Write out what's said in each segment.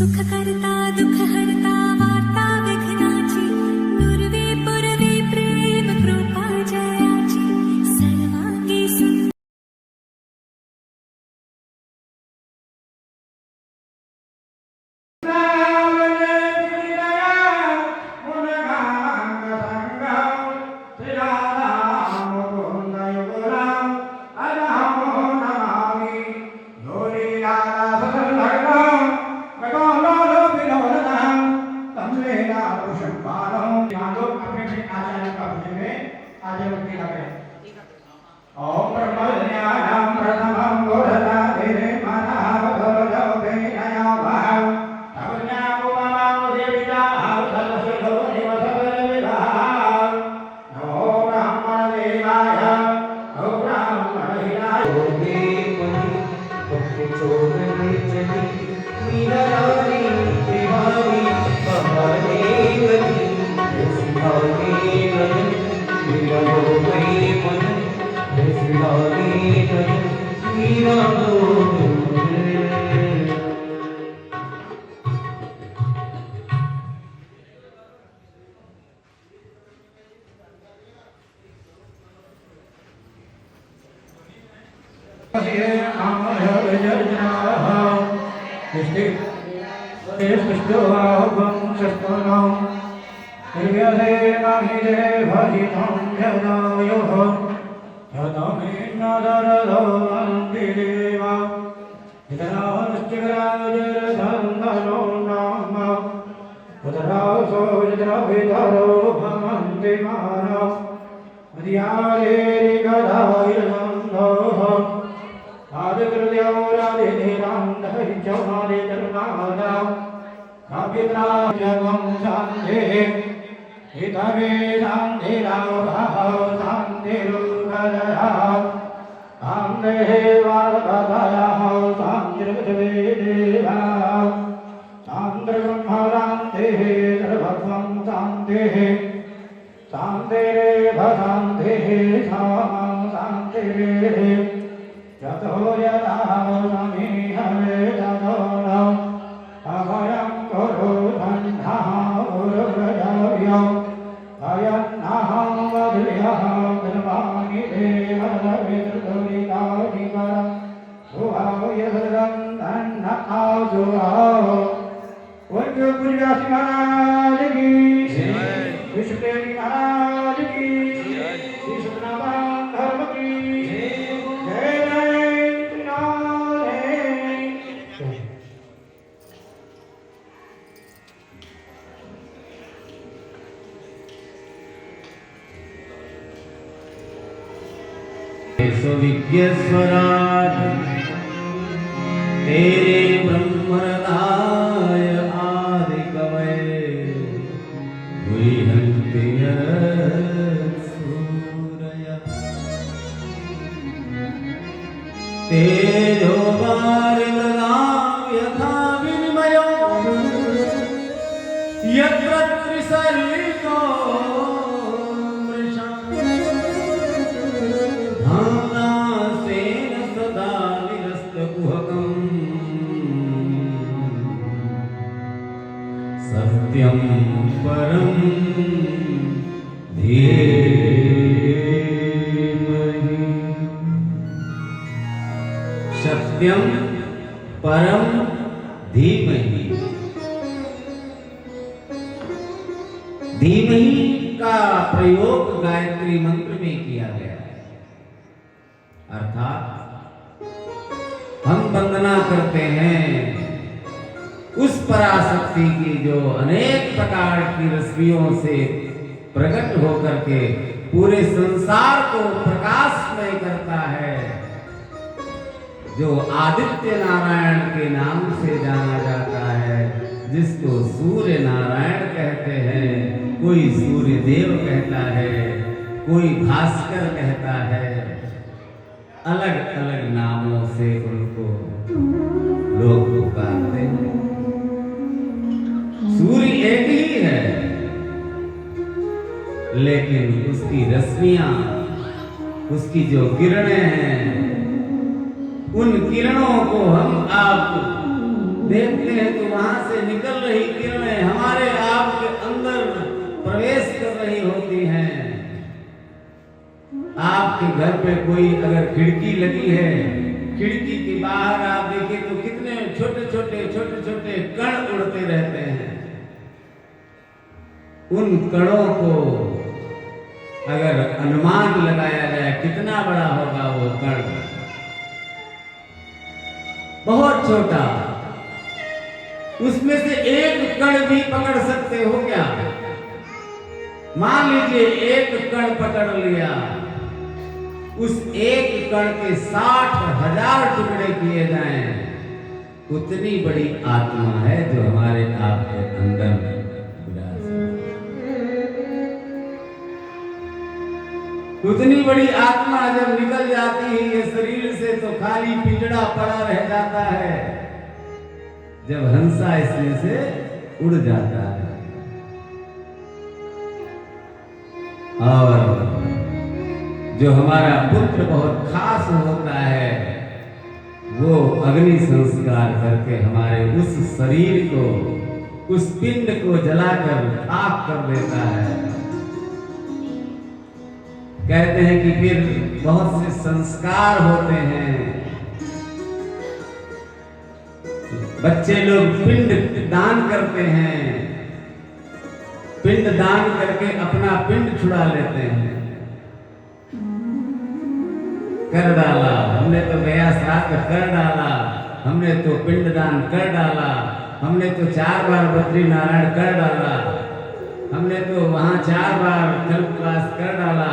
सुख करता दुख हरता वार्ता विघ्नाची नुरवी पुरवी प्रेम कृपा जयाची सर्वांगी सुंदर विज्ञस्वराट तेरे ब्रह्मदाय आदि कवये गुह्यन्ति सूरय तेजो वारिमृगां यथा विनिमयो यत्र त्रिसर्गो सत्यं परं धीमहि सत्यं परं धीमहि। धीमहि का प्रयोग गायत्री मंत्र में किया गया है, अर्थात हम वंदना करते हैं उस पराशक्ति की जो अनेक प्रकार की रश्मियों से प्रकट होकर के पूरे संसार को प्रकाशमय करता है, जो आदित्य नारायण के नाम से जाना जाता है, जिसको सूर्य नारायण कहते हैं, कोई सूर्य देव कहता है, कोई भास्कर कहता है। अलग अलग नामों से उनको लोग पुकारते हैं। सूर्य एक ही है, लेकिन उसकी रश्मियां, उसकी जो किरणें हैं, उन किरणों को हम आप देखते हैं तो वहां से निकल रही किरणें हमारे आप के अंदर प्रवेश कर रही होती हैं। आपके घर पे कोई अगर खिड़की लगी है, खिड़की के बाहर आप देखें तो कितने छोटे छोटे कण उड़ते रहते हैं। उन कणों को अगर अनुमान लगाया जाए कितना बड़ा होगा वो कण, बहुत छोटा, उसमें से एक कण भी पकड़ सकते हो क्या? मान लीजिए एक कण पकड़ लिया, उस एक कण के 60,000 टुकड़े किए जाएं, उतनी बड़ी आत्मा है जो हमारे आपके अंदर उतनी बड़ी आत्मा जब निकल जाती है ये शरीर से तो खाली पिंजड़ा पड़ा रह जाता है, जब हंसा इसमें से उड़ जाता है। और जो हमारा पुत्र बहुत खास होता है वो अग्नि संस्कार करके हमारे उस शरीर को, उस पिंड को जलाकर खाक कर देता है। कहते हैं कि फिर बहुत से संस्कार होते हैं, बच्चे लोग पिंड दान करते हैं, पिंड दान करके अपना पिंड छुड़ा लेते हैं। कर डाला हमने तो गया श्राद्ध कर डाला, हमने तो पिंड दान कर डाला, हमने तो 4 बार बद्री नारायण कर डाला, हमने तो वहां 4 बार कल्पवास कर डाला,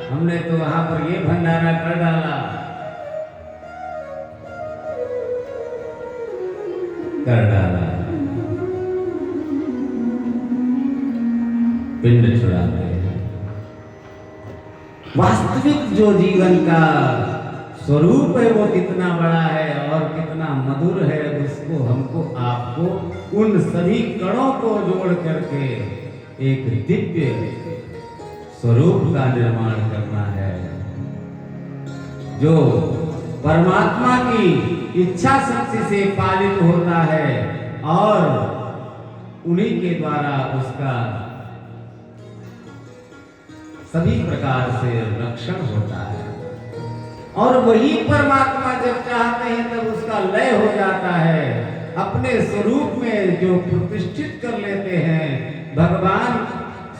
हमने तो वहां पर ये भंडारा कर डाला। पिंड छुड़ाते हैं। वास्तविक जो जीवन का स्वरूप है वो कितना बड़ा है और कितना मधुर है, उसको हमको आपको उन सभी कणों को जोड़ करके एक दिव्य स्वरूप का निर्माण करना है, जो परमात्मा की इच्छा शक्ति से पालित होता है और उन्हीं के द्वारा उसका सभी प्रकार से रक्षण होता है। और वही परमात्मा जब चाहते हैं तब उसका लय हो जाता है, अपने स्वरूप में जो प्रतिष्ठित कर लेते हैं। भगवान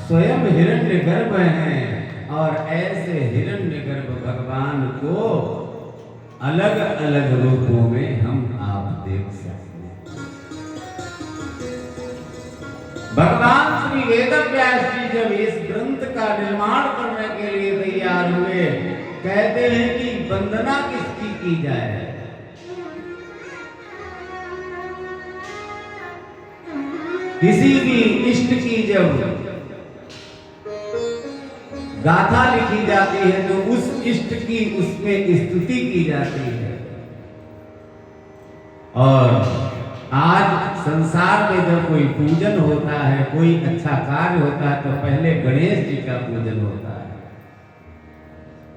स्वयं हिरण्यगर्भ हैं और ऐसे हिरण्यगर्भ भगवान को अलग अलग रूपों में हम आप देख सकते हैं। भगवान श्री वेदव्यास जी जब इस ग्रंथ का निर्माण करने के लिए तैयार हुए, कहते हैं कि वंदना किसकी की जाए? किसी भी इष्ट की जब गाथा लिखी जाती है तो उस इष्ट की उसमें स्तुति की जाती है। और आज संसार में जब कोई पूजन होता है, कोई अच्छा कार्य होता है, तो पहले गणेश जी का पूजन होता है।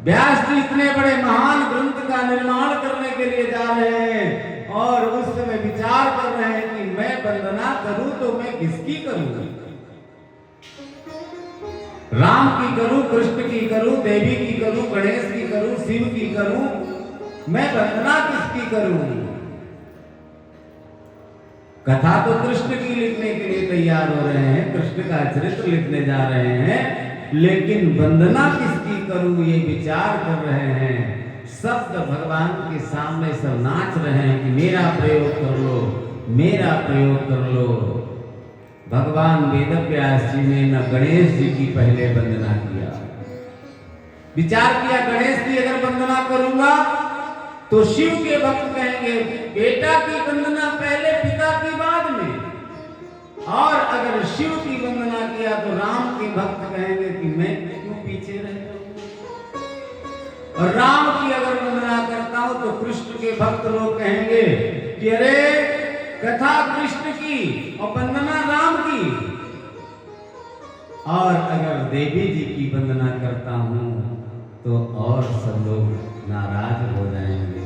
व्यास जी इतने बड़े महान ग्रंथ का निर्माण करने के लिए जा रहे हैं और उस समय विचार कर रहे हैं कि मैं वंदना करूं तो मैं किसकी करूं? राम की करूं, कृष्ण की करूं, देवी की करूं, गणेश की करूं, शिव की करूं, मैं वंदना किसकी करूं? कथा तो कृष्ण की लिखने के लिए तैयार हो रहे हैं, कृष्ण का चरित्र लिखने जा रहे हैं, लेकिन वंदना किसकी करूं ये विचार कर रहे हैं। शब्द भगवान के सामने सब नाच रहे हैं कि मेरा प्रयोग कर लो, मेरा प्रयोग कर लो। भगवान वेदव्यास जी ने न गणेश जी की पहले वंदना किया, विचार किया गणेश की अगर वंदना करूंगा तो शिव के भक्त कहेंगे बेटा की वंदना पहले, पिता की बाद में, और अगर शिव की वंदना किया तो राम के भक्त कहेंगे कि मैं क्यों पीछे रह जाऊं, और राम की अगर वंदना करता हूं तो कृष्ण के भक्त लोग कहेंगे कि अरे कथा कृष्ण की और वंदना राम की, और अगर देवी जी की वंदना करता हूं तो और सब लोग नाराज हो जाएंगे,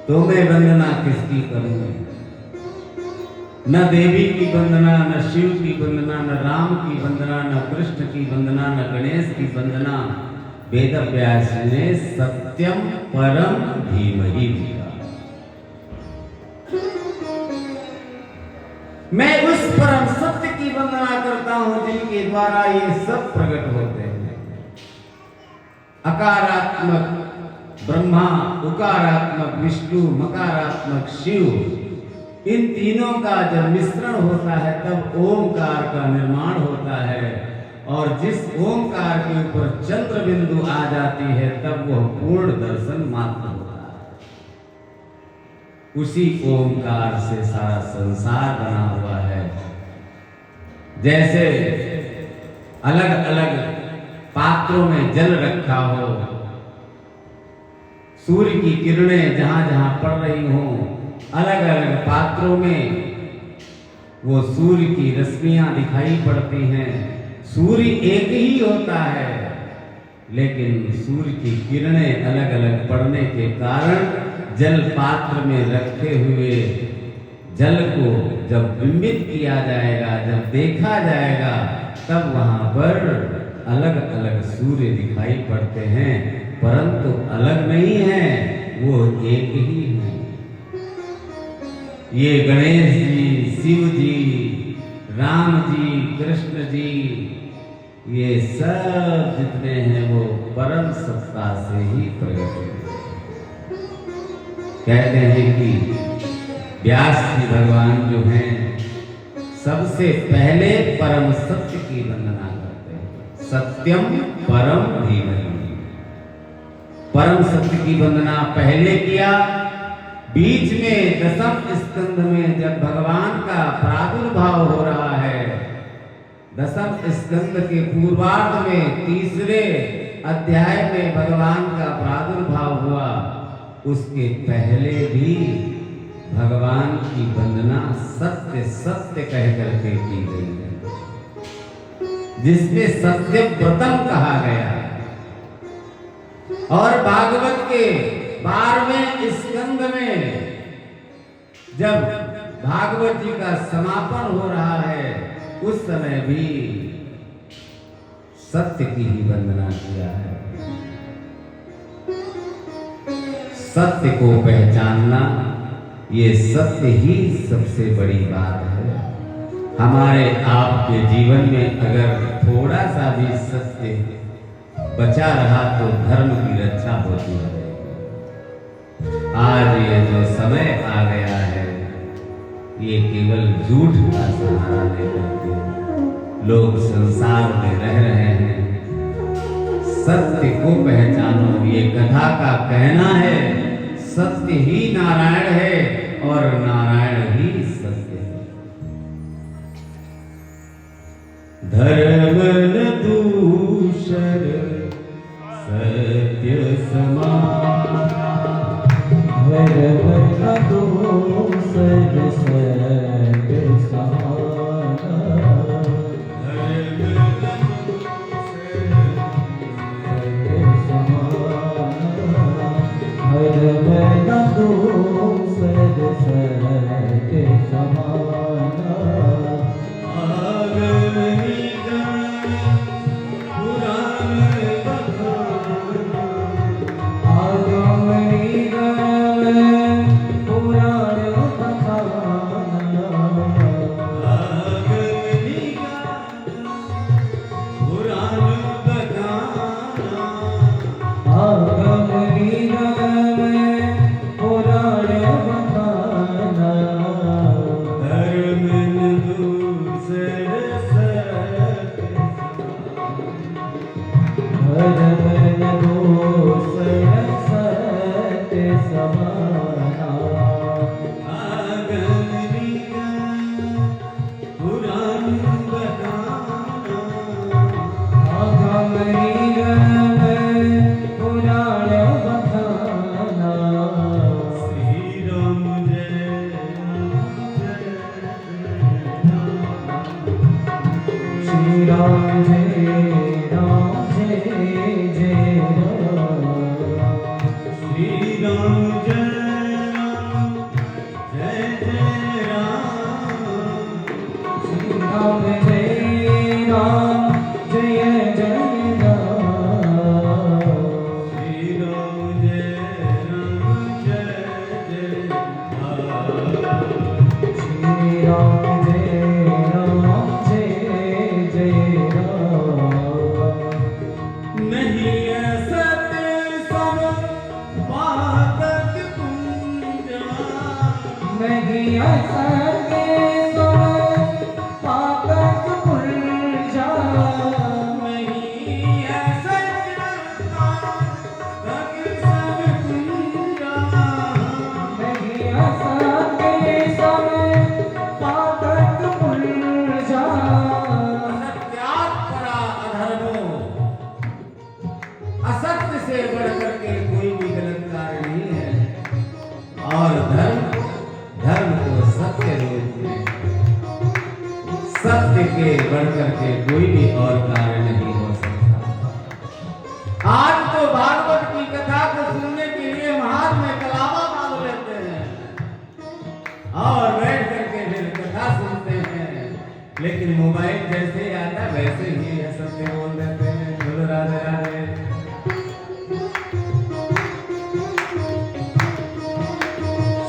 तो मैं वंदना किसकी करूंगा? न देवी की वंदना, न शिव की वंदना, न राम की वंदना, न कृष्ण की वंदना, न गणेश की वंदना। वेद व्यास ने सत्यम परम धीमहि लिखा। मैं उस परम सत्य की वंदना करता हूं जिनके द्वारा ये सब प्रकट होते हैं। अकारात्मक ब्रह्मा, उकारात्मक विष्णु, मकारात्मक शिव, इन तीनों का जब मिश्रण होता है तब ओमकार का निर्माण होता है। और जिस ओमकार के ऊपर चंद्र बिंदु आ जाती है तब वह पूर्ण दर्शन मात्र होता है। उसी ओमकार से सारा संसार बना हुआ है। जैसे अलग अलग पात्रों में जल रखा हो, सूर्य की किरणें जहां जहां पड़ रही हों, अलग अलग पात्रों में वो सूर्य की रश्मियां दिखाई पड़ती हैं। सूर्य एक ही होता है, लेकिन सूर्य की किरणें अलग अलग पड़ने के कारण जल पात्र में रखे हुए जल को जब बिंबित किया जाएगा, जब देखा जाएगा, तब वहां पर अलग अलग सूर्य दिखाई पड़ते हैं, परंतु अलग नहीं है, वो एक ही है। ये गणेश जी, शिव जी, राम जी, कृष्ण जी, ये सब जितने हैं वो परम सत्ता से ही प्रकट हैं। कहते हैं कि व्यास जी भगवान जो हैं सबसे पहले परम सत्य की वंदना करते हैं। सत्यम परम धीमहि। परम सत्य की वंदना पहले किया। बीच में दसम स्कंध में जब भगवान का प्रादुर्भाव हो रहा है, दसम स्कंध के पूर्वार्ध में तीसरे अध्याय में भगवान का प्रादुर्भाव हुआ, उसके पहले भी भगवान की वंदना सत्य सत्य कह करके की गई है, जिसमें सत्य व्रतम कहा गया। और भागवत के 12वें स्कंद में जब भागवत जी का समापन हो रहा है, उस समय भी सत्य की ही वंदना किया है। सत्य को पहचानना, ये सत्य ही सबसे बड़ी बात है। हमारे आपके जीवन में अगर थोड़ा सा भी सत्य बचा रहा तो धर्म की रक्षा होती है। आज ये जो समय आ गया है, ये केवल झूठ का सहारा लेकर के लोग संसार में रह रहे हैं। सत्य को पहचानो, ये कथा का कहना है। सत्य ही नारायण है और नारायण ही सत्य है। धर्म न दूषर सत्य समान, धर्म न दूषर सत्य समान, धर्म न दूषर सत्य समान, राम जय राम जय जय राम। श्री राम जय राम जय जय राम। श्री राम जय राम जय जय राम। नहीं असत सम पातक कुंजा, नहीं असत सम पातक पुंजा। नहीं असत पातक सब कुंजा। नहीं असत सम पातक पुंजा। असत्याग परा अधर्मो, असत्य से बढ़कर के कोई भी गलत कार्य नहीं है। और धर्म को सत्य रूप में, सत्य के बढ़कर के कोई भी और कार्य नहीं हो सकता। आज तो भागवत की कथा को सुनने के लिए महान में कलावा मांग लेते हैं और बैठ करके फिर कथा सुनते हैं, लेकिन मोबाइल जैसे आता वैसे ही असत्य बोल देते हैं। बोलो राधे राधे।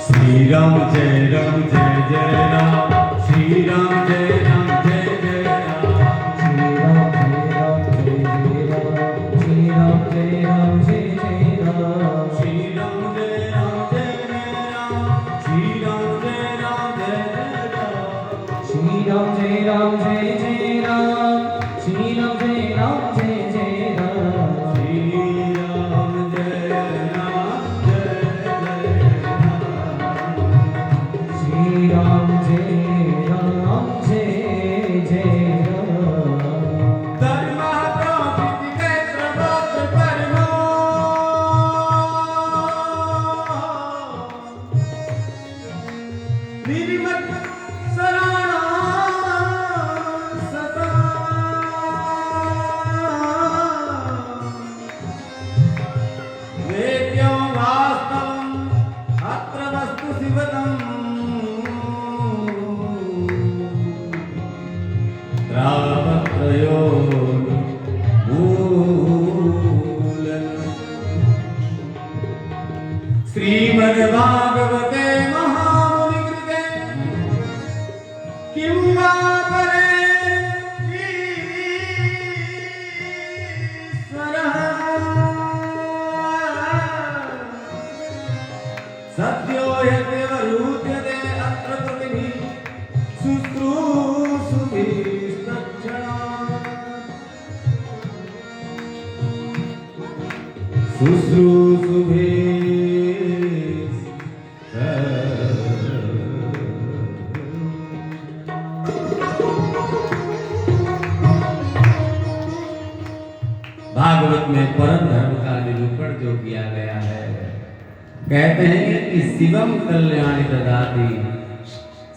श्री राम जय राम जय जय राम। श्री राम जय राम जय जय राम। श्री राम जय राम जय जय राम। श्री राम जय राम जय जय राम। श्री राम जय राम जय जय राम। श्री राम जय राम जय जय राम। श्री राम जय राम जय जय राम। श्री राम जय राम जय जय राम। श्री राम जय राम जय जय राम। श्री राम जय राम जय जय राम। धर्म प्रवृत्ति कैत्र गोत्र कर्मो, निर्मत शरणां सदा। वेद्यं वास्तवम् अत्र वस्तु शिवदम्। त्रावत्रयो मूलम्। श्रीमद्भागवते महामुनिकृते किं वा परे ईश्वरः। सद्यो यद्यवरुध्यते अत्र कृतिभिः शुश्रूषुभिस्तत्क्षणात्। भागवत में परम धर्म का निरूपण जो किया गया है, कहते हैं कि शिवम कल्याणी ददाति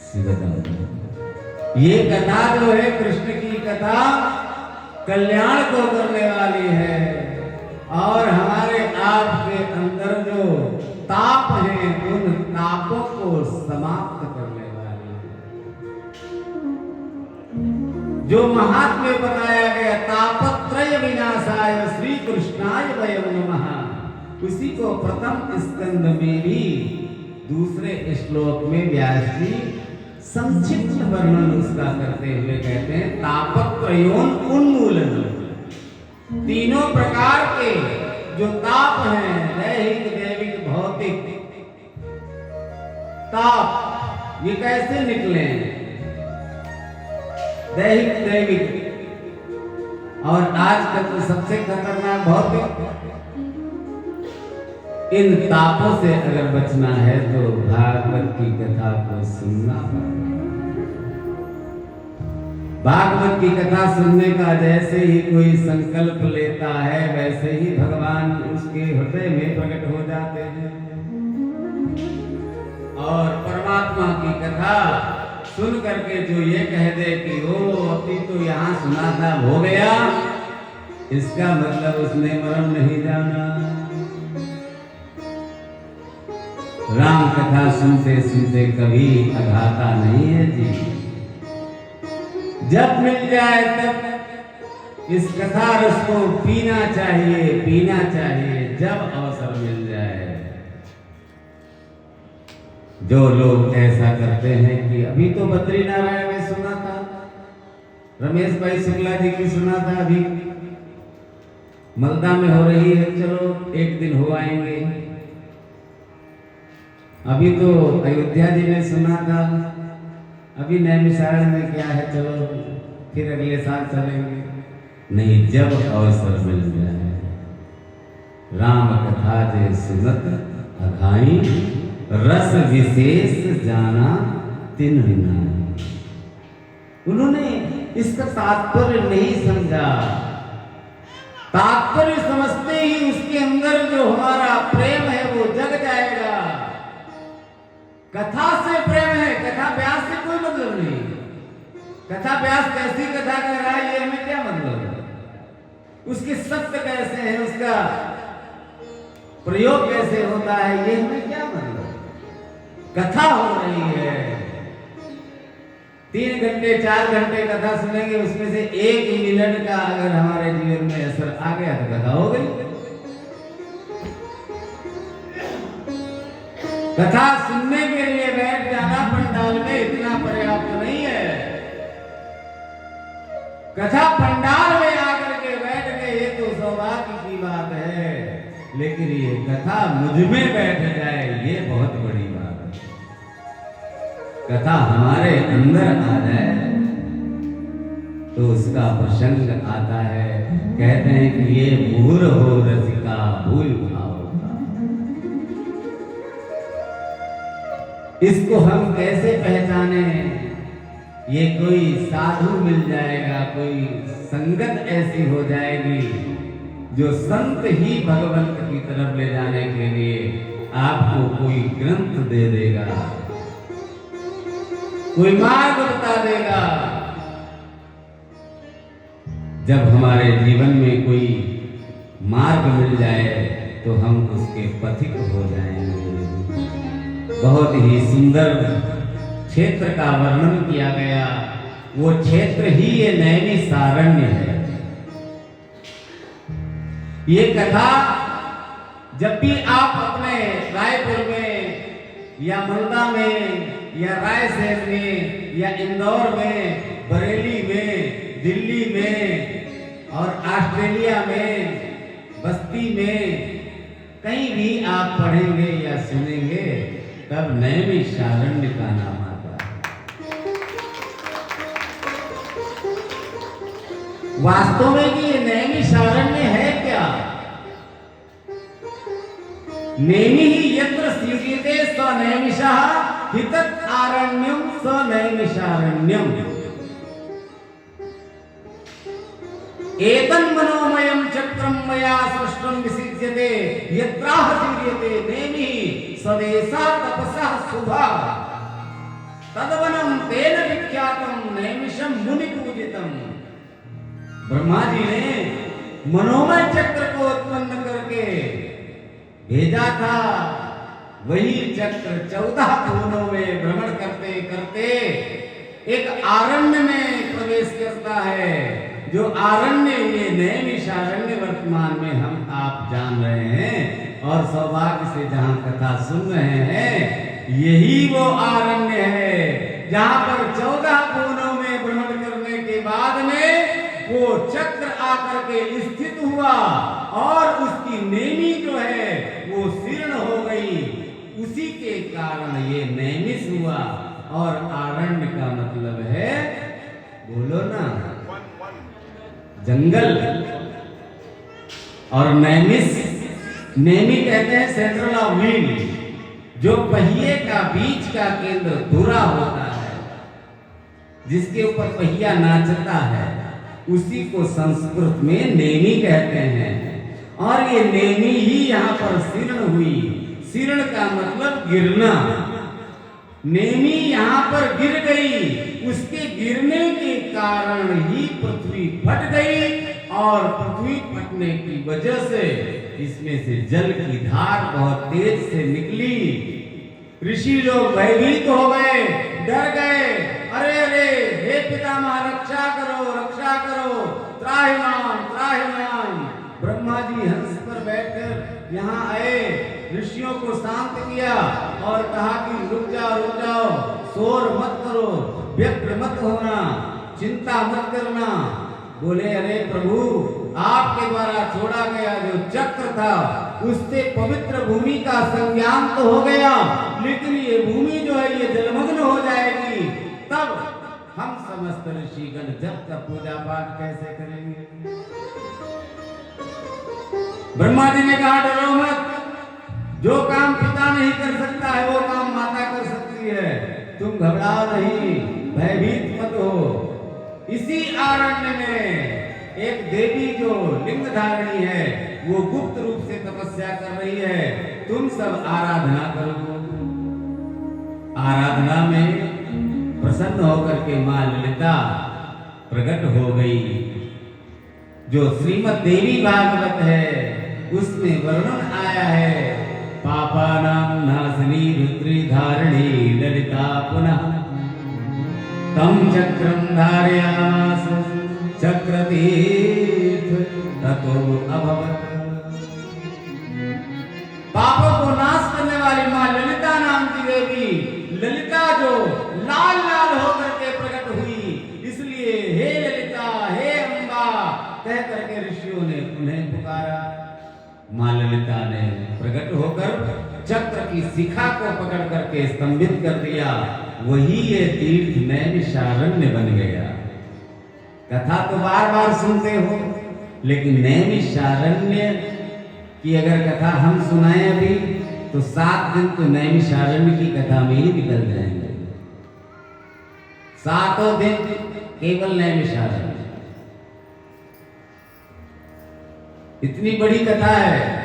शिवदम। ये कथा जो है कृष्ण की कथा कल्याण को करने वाली है और हमारे आपके अंदर जो ताप है उन तापों को समाप्त करने वाली है। जो महात्म्य बताया गया तापत्रय विनाशाय श्री कृष्णाय वयं नमः, उसी को प्रथम स्कंद में भी दूसरे श्लोक में व्यास जी संक्षिप्त वर्णन उसका करते हुए कहते हैं तापत्रयोन उन्मूलन। तीनों प्रकार के जो ताप हैं, दैहिक दैविक भौतिक ताप, ये कैसे निकले? दैहिक दैविक और आज का तो सबसे खतरनाक भौतिक। इन तापों से अगर बचना है तो भागवत की कथा को सुनना पड़ेगा। भागवत की कथा सुनने का जैसे ही कोई संकल्प लेता है वैसे ही भगवान उसके हृदय में प्रकट हो जाते हैं और परमात्मा की कथा सुन करके जो ये कह दे कि ओ अभी तो यहाँ सुना था हो गया, इसका मतलब उसने मरण नहीं जाना। राम कथा सुनते सुनते कभी अघाता नहीं है जी। जब मिल जाए तब इस कथा रस को पीना चाहिए जब अवसर मिल जाए। जो लोग ऐसा करते हैं कि अभी तो बद्रीनारायण में सुना था, रमेश भाई शुक्ला जी की सुना था, अभी मलदा में हो रही है, चलो एक दिन हो आएंगे। अभी तो अयोध्या जी में सुना था, अभी नैमिषारण्य में क्या है, चलो फिर अगले साल चलेंगे। नहीं, जब अवसर मिल जाए राम कथा जे सुनत अघाई, रस विशेष जाना तिन नाई। उन्होंने इसका तात्पर्य नहीं समझा। तात्पर्य समझते ही उसके अंदर जो हमारा प्रेम है वो जग जाएगा। कथा से प्रेम है, कथा व्यास से कोई मतलब नहीं। कथा व्यास कैसी कथा कर रहा है ये हमें क्या मतलब है, उसके सत्य कैसे हैं, उसका प्रयोग कैसे होता है ये हमें क्या मतलब। कथा हो रही है, 3 घंटे 4 घंटे कथा सुनेंगे, उसमें से 1 मिनट का अगर हमारे जीवन में असर आ गया तो कथा हो गई। कथा सुनने के लिए बैठ जाना पंडाल में इतना पर्याप्त नहीं है। कथा पंडाल में आकर के बैठ गए ये तो सौभाग्य की बात है, लेकिन ये कथा मुझ में बैठ जाए ये बहुत बड़ी बात है। कथा हमारे अंदर आ जाए तो उसका प्रसंग आता है। कहते हैं कि ये भूर हो रसिका भूल भाव का। इसको हम कैसे पहचाने? ये कोई साधु मिल जाएगा, कोई संगत ऐसी हो जाएगी जो संत ही भगवंत की तरफ ले जाने के लिए आपको कोई ग्रंथ दे देगा, कोई मार्ग बता देगा। जब हमारे जीवन में कोई मार्ग मिल जाए तो हम उसके पथिक हो जाएंगे। बहुत ही सुंदर क्षेत्र का वर्णन किया गया, वो क्षेत्र ही ये नैमिषारण्य है। ये कथा जब भी आप अपने रायपुर में या मलदा में या रायसेन में या इंदौर में, बरेली में, दिल्ली में और ऑस्ट्रेलिया में, बस्ती में कहीं भी आप पढ़ेंगे या सुनेंगे तब नैमिषारण्य का नाम आता है। वास्तव में कि ये नैमिषारण्य है क्या? नेमि ही यत्र स्युज्यते स नैमिषः हितत् आरण्यम स नैमिषारण्यम। एतन् मनोमयं चक्रं मया सृष्टं विसिज्यते यत्राह सीर्यते नेमिः सदेशा तपसः शुभा तद्वनं तेन विख्यातं नैमिषं मुनिपूजितं। ब्रह्मा जी ने मनोमय चक्र को उत्पन्न करके भेजा था। वही चक्र 14 भुवनों में भ्रमण करते करते एक आरण्य में प्रवेश करता है, जो आरण्य ये नैमिषारण्य वर्तमान में हम आप जान रहे हैं और सौभाग्य से जहां कथा सुन रहे हैं, यही वो आरण्य है जहां पर 14 भुवनों में भ्रमण करने के बाद में वो चक्र आकर के स्थित हुआ और उसकी नेमी जो है वो शीर्ण हो गई। उसी के कारण ये नैमिष हुआ। और आरण्य का मतलब है, बोलो ना, जंगल। और नैमिष, नेमी कहते हैं सेंट्रल ऑफ व्हील, जो पहिए का बीच का केंद्र धुरा होता है, जिसके ऊपर पहिया नाचता है, उसी को संस्कृत में नेमी कहते हैं। और ये नेमी ही यहाँ पर शीर्ण हुई। शीर्ण का मतलब गिरना। नेमी यहाँ पर गिर गई, उसके गिरने के कारण ही पृथ्वी फट गई और पृथ्वी फटने की वजह से इसमें से जल की धार बहुत तेज से निकली। ऋषि लोग भयभीत हो गए, डर गए। अरे अरे, हे पितामह रक्षा करो, रक्षा करो, त्राहिमाम त्राहिमाम। ब्रह्मा जी हंस पर बैठकर यहाँ आए, ऋषियों को शांत किया और कहा कि रुक जाओ, शोर मत करो, व्यग्र मत होना, चिंता मत करना। बोले अरे प्रभु, आपके द्वारा छोड़ा गया जो चक्र था उससे पवित्र भूमि का संज्ञान तो हो गया, लेकिन ये भूमि जो है ये जलमग्न हो जाएगी, तब हम समस्त ऋषिगण जब तक पूजा पाठ कैसे करेंगे। ब्रह्मा जी ने कहा डरो मत, जो काम पिता नहीं कर सकता है वो काम माता कर सकती है, तुम घबराओ नहीं, भयभीत मत हो। इसी आरण्य में एक देवी जो लिंग धारणी है वो गुप्त रूप से तपस्या कर रही है, तुम सब आराधना करो। आराधना में प्रसन्न होकर के मां ललिता प्रकट हो गई। जो श्रीमद् देवी भागवत है उसमें वर्णन आया है, पापानां नाशिनी रुद्री धारिणी ललिता पुनः तम चक्रम धारयामास चक्रतीर्थ ततो अभवत्। पापों को नाश करने वाली मां ललिता नाम की देवी, ललिता जो लाल लाल होकर के प्रकट हुई, इसलिए हे ललिता हे अम्बा कह करके ऋषियों ने उन्हें पुकारा। मां ललिता ने प्रकट होकर चक्र की शिखा को पकड़ करके स्तंभित कर दिया, वही ये तीर्थ नैमिषारण्य बन गया। कथा तो बार बार सुनते हो, लेकिन नैमिषारण्य की अगर कथा हम सुनाएं अभी तो 7 दिन तो नैमिषारण्य की कथा में ही निकल जाएंगे। 7 दिन केवल नैमिषारण्य, इतनी बड़ी कथा है।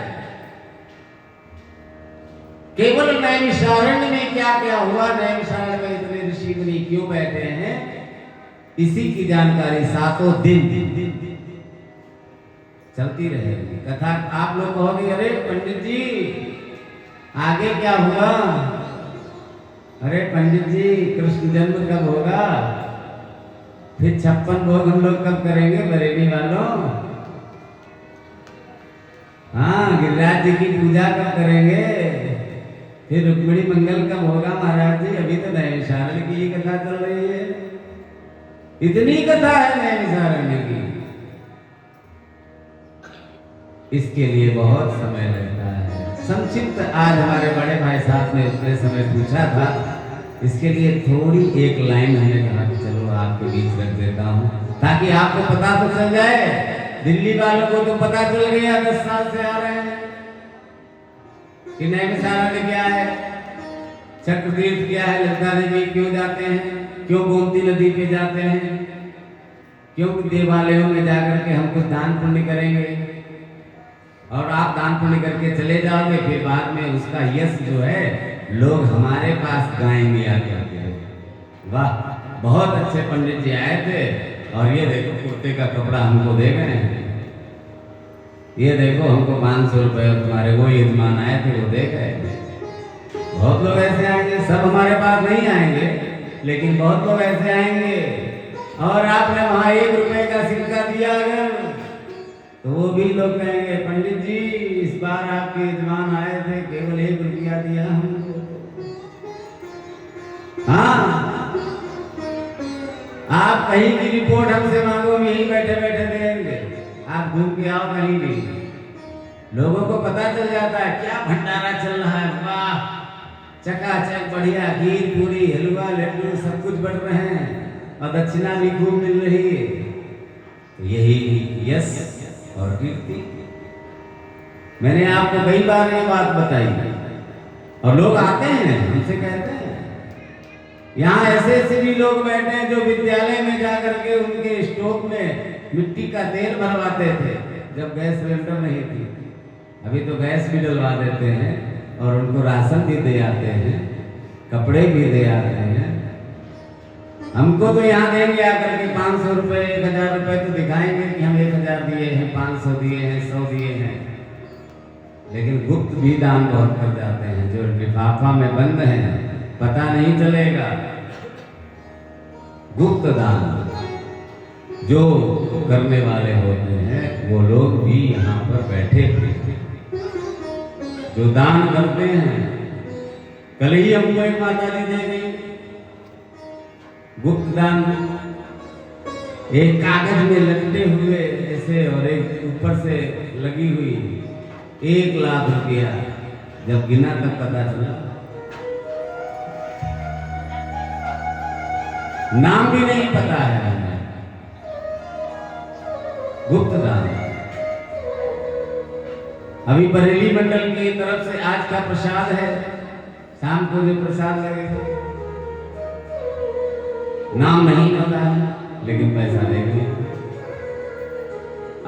केवल नैमिषारण्य में क्या क्या हुआ, नैमिषारण्य में इतने ऋषि मुनि क्यों बैठे हैं, इसी की जानकारी 7 दिन चलती रहेगी कथा। आप लोग कहोगे अरे पंडित जी आगे क्या हुआ, अरे पंडित जी कृष्ण जन्म कब होगा, फिर 56 भोग हम लोग कब करेंगे बरेली वालों, हाँ गिरिराज जी की पूजा कब करेंगे, फिर रुक्मिणी मंगल कब होगा महाराज जी, अभी तो नैमिषारण्य की ही कथा चल रही है। इतनी कथा है नैमिषारण्य की, इसके लिए बहुत समय लगता है। संक्षिप्त आज हमारे बड़े भाई साहब ने उतने समय पूछा था, इसके लिए थोड़ी एक लाइन हमने कहा कि चलो आपके बीच रख देता हूँ ताकि आपको पता तो चल जाए। दिल्ली वालों को तो पता चल गया 10 साल से आ रहे हैं कि नैमिषारण्य क्या है, चक्रतीर्थ क्या है, ललिता देवी क्यों जाते हैं, क्यों गोमती नदी पे जाते हैं, क्यों देवालयों में जाकर के हम कुछ दान पुण्य करेंगे और आप दान पुण्य करके चले जाओगे, फिर बाद में उसका यश जो है लोग हमारे पास गाएंगे आकर के। वाह बहुत अच्छे पंडित जी आए थे और ये देखो कुर्ते का कपड़ा हमको दे गए, ये देखो हमको 500 रुपये तुम्हारे वो यजमान आए थे वो दे गए। बहुत लोग ऐसे आएंगे, सब हमारे पास नहीं आएंगे लेकिन बहुत लोग ऐसे आएंगे और आपने वहां 1 रुपए का सिक्का दिया अगर तो वो भी लोग कहेंगे पंडित जी इस बार आपके यजमान आए थे केवल 1 रुपया दिया हमको। हाँ आप कहीं की रिपोर्ट हमसे मांगो हम यहीं बैठे बैठे देंगे, आप घूम के आओ कहीं भी, लोगों को पता चल जाता है क्या भंडारा चल रहा है। वाह चकाचक बढ़िया, खीर पूरी हलवा लड्डू सब कुछ बढ़ रहे हैं और दक्षिणा भी खूब मिल रही है। तो यही यश और कीर्ति, मैंने आपको कई बार ये बात बताई और लोग आते हैं हमसे कहते हैं, यहाँ ऐसे ऐसे भी लोग बैठे हैं जो विद्यालय में जाकर के उनके स्टोव में मिट्टी का तेल भरवाते थे जब गैस सिलेंडर नहीं थी, अभी तो गैस भी डलवा देते हैं और उनको राशन भी दे आते हैं, कपड़े भी दे आते हैं। हमको तो यहाँ देंगे आकर के 500 रुपये 1000 रुपये तो दिखाएंगे कि हम 1000 दिए हैं, 500 दिए हैं, 100 दिए हैं, लेकिन गुप्त भी दान बहुत कर जाते हैं जो लिफाफा में बंद है, पता नहीं चलेगा, गुप्त दान। जो करने वाले होते हैं वो लोग भी यहाँ पर बैठे हुए हैं, जो दान करते हैं। कल ही हमको एक माता जी दे गई गुप्त दान, एक कागज में लटके हुए ऐसे और एक ऊपर से लगी हुई 1 लाख रुपया। जब गिना तब पता चला, नाम भी नहीं पता है हमें। गुप्त दान। अभी बरेली मंडल की तरफ से आज का प्रसाद है, शाम को जो प्रसाद लगेगा, नाम नहीं पता है लेकिन पैसा देंगे।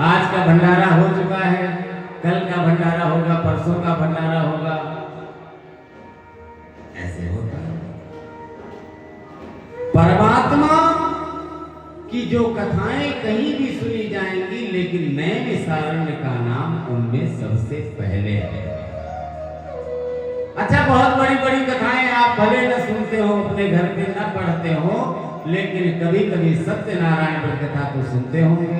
आज का भंडारा हो चुका है, कल का भंडारा होगा, परसों का भंडारा होगा, ऐसे होता है। परमात्मा की जो कथाएं कहीं भी सुनी जाएंगी, लेकिन नैमिषारण्य का नाम उनमें सबसे पहले है। अच्छा, बहुत बड़ी बड़ी कथाएं आप भले न सुनते हो, अपने घर में न पढ़ते हो, लेकिन कभी कभी सत्यनारायण व्रत कथा तो सुनते होंगे।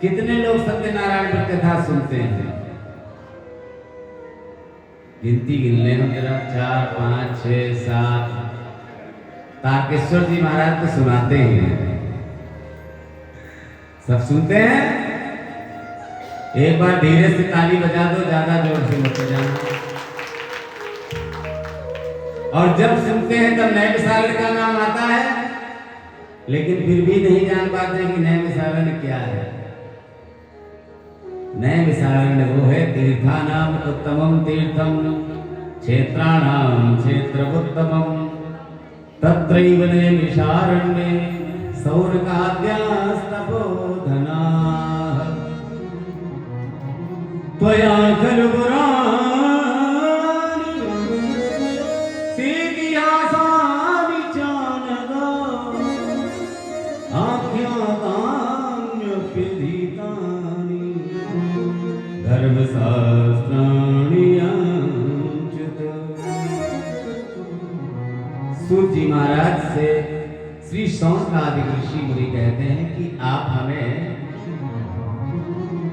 कितने लोग सत्यनारायण व्रत कथा सुनते हैं? गिनती गिन लेना जरा, 4, 5, 6, 7। तारकेश्वर जी महाराज तो सुनाते ही हैं, सब सुनते हैं। एक बार धीरे से ताली बजा दो, ज्यादा जोर से मत बजाना। और जब सुनते हैं तब नैमिषारण्य का नाम आता है, लेकिन फिर भी नहीं जान पाते कि नैमिषारण्य क्या है। नैमिषारण्य वो है तीर्थानाम उत्तमम तीर्थम क्षेत्राणाम क्षेत्रमुत्तमम तत्रैव नैमिषारण्ये सौनकाद्यास्तपोधनाः त्वया खलु पुराणी सीतिहासानि चानघा आख्यातान्यप्यधीतानि धर्मशास्त्राणि याञ्चत। सूत जी महाराज से श्री शौनकादि ऋषि मुनि कहते हैं कि आप हमें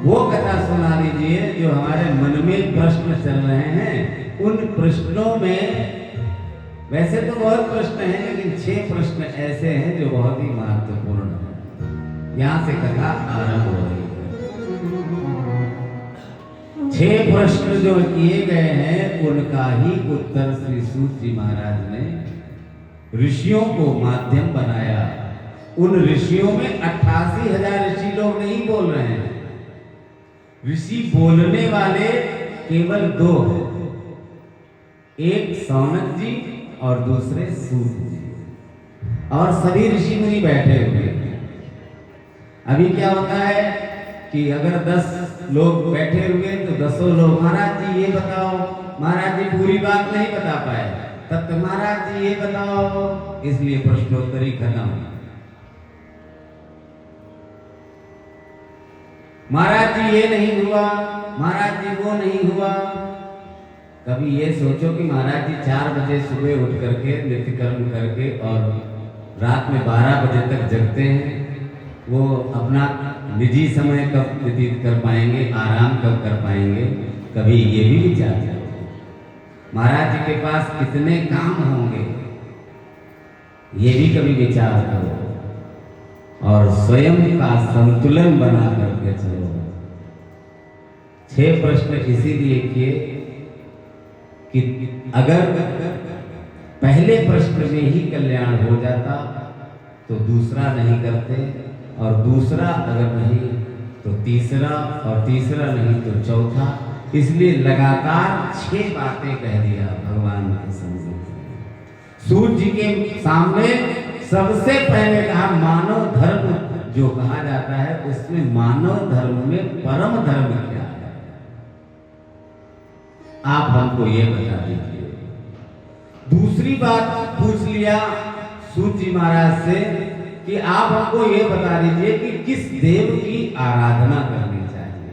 वो कथा सुना दीजिए जो हमारे मन में प्रश्न चल रहे हैं। उन प्रश्नों में वैसे तो बहुत प्रश्न हैं, लेकिन 6 प्रश्न ऐसे हैं जो बहुत ही महत्वपूर्ण हैं। यहाँ से कथा आरंभ हो रही है। 6 प्रश्न जो किए गए हैं उनका ही उत्तर श्री सूत जी महाराज ने ऋषियों को माध्यम बनाया। उन ऋषियों में 88,000 ऋषि लोग नहीं बोल रहे हैं। ऋषि बोलने वाले केवल 2 हैं, एक सौनक जी और दूसरे सूत जी, और सभी ऋषि मुनि बैठे हुए हैं। अभी क्या होता है कि अगर 10 लोग बैठे हुए तो 10 लोग महाराज जी ये बताओ, महाराज जी पूरी बात नहीं बता पाए, तब तक महाराज जी ये बताओ, इसलिए प्रश्नोत्तरी खत्म। महाराज जी ये नहीं हुआ, महाराज जी वो नहीं हुआ। कभी ये सोचो कि महाराज जी 4 बजे सुबह उठ करके नित्य कर्म करके और रात में 12 बजे तक जगते हैं, वो अपना निजी समय कब व्यतीत कर पाएंगे, आराम कब कर पाएंगे? कभी ये भी विचार करो। महाराज जी के पास कितने काम होंगे, ये भी कभी विचार करो और स्वयं का संतुलन बना करके चलो। 6 प्रश्न इसीलिए किए कि अगर पहले प्रश्न में ही कल्याण हो जाता तो दूसरा नहीं करते, और दूसरा अगर नहीं तो तीसरा, और तीसरा नहीं तो चौथा। इसलिए लगातार 6 बातें कह दिया भगवान के समझे। सूत जी के सामने सबसे पहले कहा मानव धर्म जो कहा जाता है, उसमें मानव धर्म में परम धर्म क्या है, आप हमको ये बता दीजिए। दूसरी बात पूछ लिया सूत जी महाराज से कि आप हमको ये बता दीजिए कि किस देव की आराधना करनी चाहिए।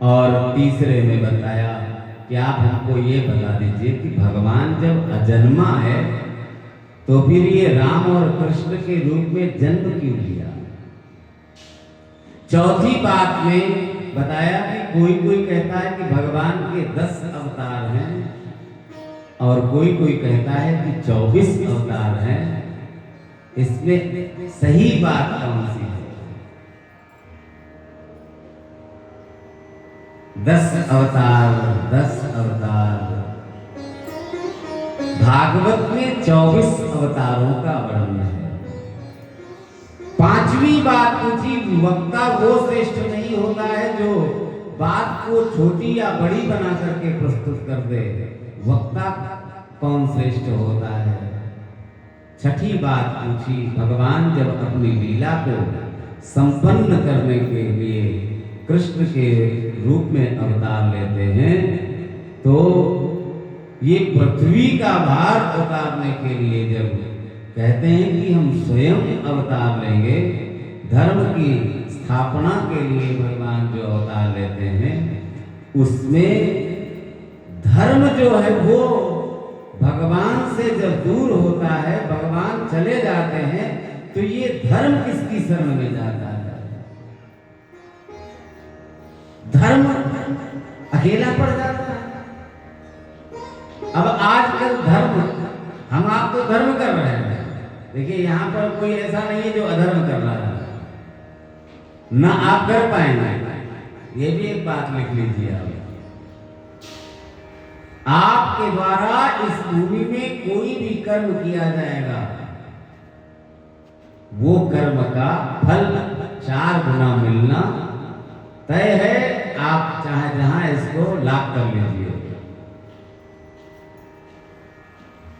और तीसरे में बताया कि आप हमको ये बता दीजिए कि भगवान जब अजन्मा है तो फिर ये राम और कृष्ण के रूप में जन्म क्यों लिया? चौथी बात में बताया कि कोई कोई कहता है कि भगवान के 10 अवतार हैं और कोई कोई कहता है कि 24 अवतार हैं। इसमें सही बात कौन सी है? 10 अवतार, 10 अवतार। भागवत में 24 अवतारों का वर्णन है। पांचवी बात पूछी, वक्ता वो श्रेष्ठ नहीं होता है जो बात को छोटी या बड़ी बना करके प्रस्तुत कर दे। वक्ता कौन श्रेष्ठ होता है? छठी बात पूछी, भगवान जब अपनी लीला को संपन्न करने के लिए कृष्ण के रूप में अवतार लेते हैं तो ये पृथ्वी का भार उतारने के लिए जब कहते हैं कि हम स्वयं अवतार लेंगे, धर्म की स्थापना के लिए भगवान जो अवतार लेते हैं उसमें धर्म जो है वो भगवान से जब दूर होता है, भगवान चले जाते हैं तो ये धर्म किसकी शरण में जाता है? धर्म अकेला पड़ जाता है। अब आजकल धर्म, हम आप तो धर्म कर रहे हैं, देखिए यहां पर कोई ऐसा नहीं है जो अधर्म कर रहा है, ना आप कर पाएंगे। ये भी एक बात लिख लीजिए आप। आपके द्वारा इस भूमि में कोई भी कर्म किया जाएगा, वो कर्म का फल 4 गुना मिलना तय है। आप चाहे जहां इसको लाभ कर लीजिए,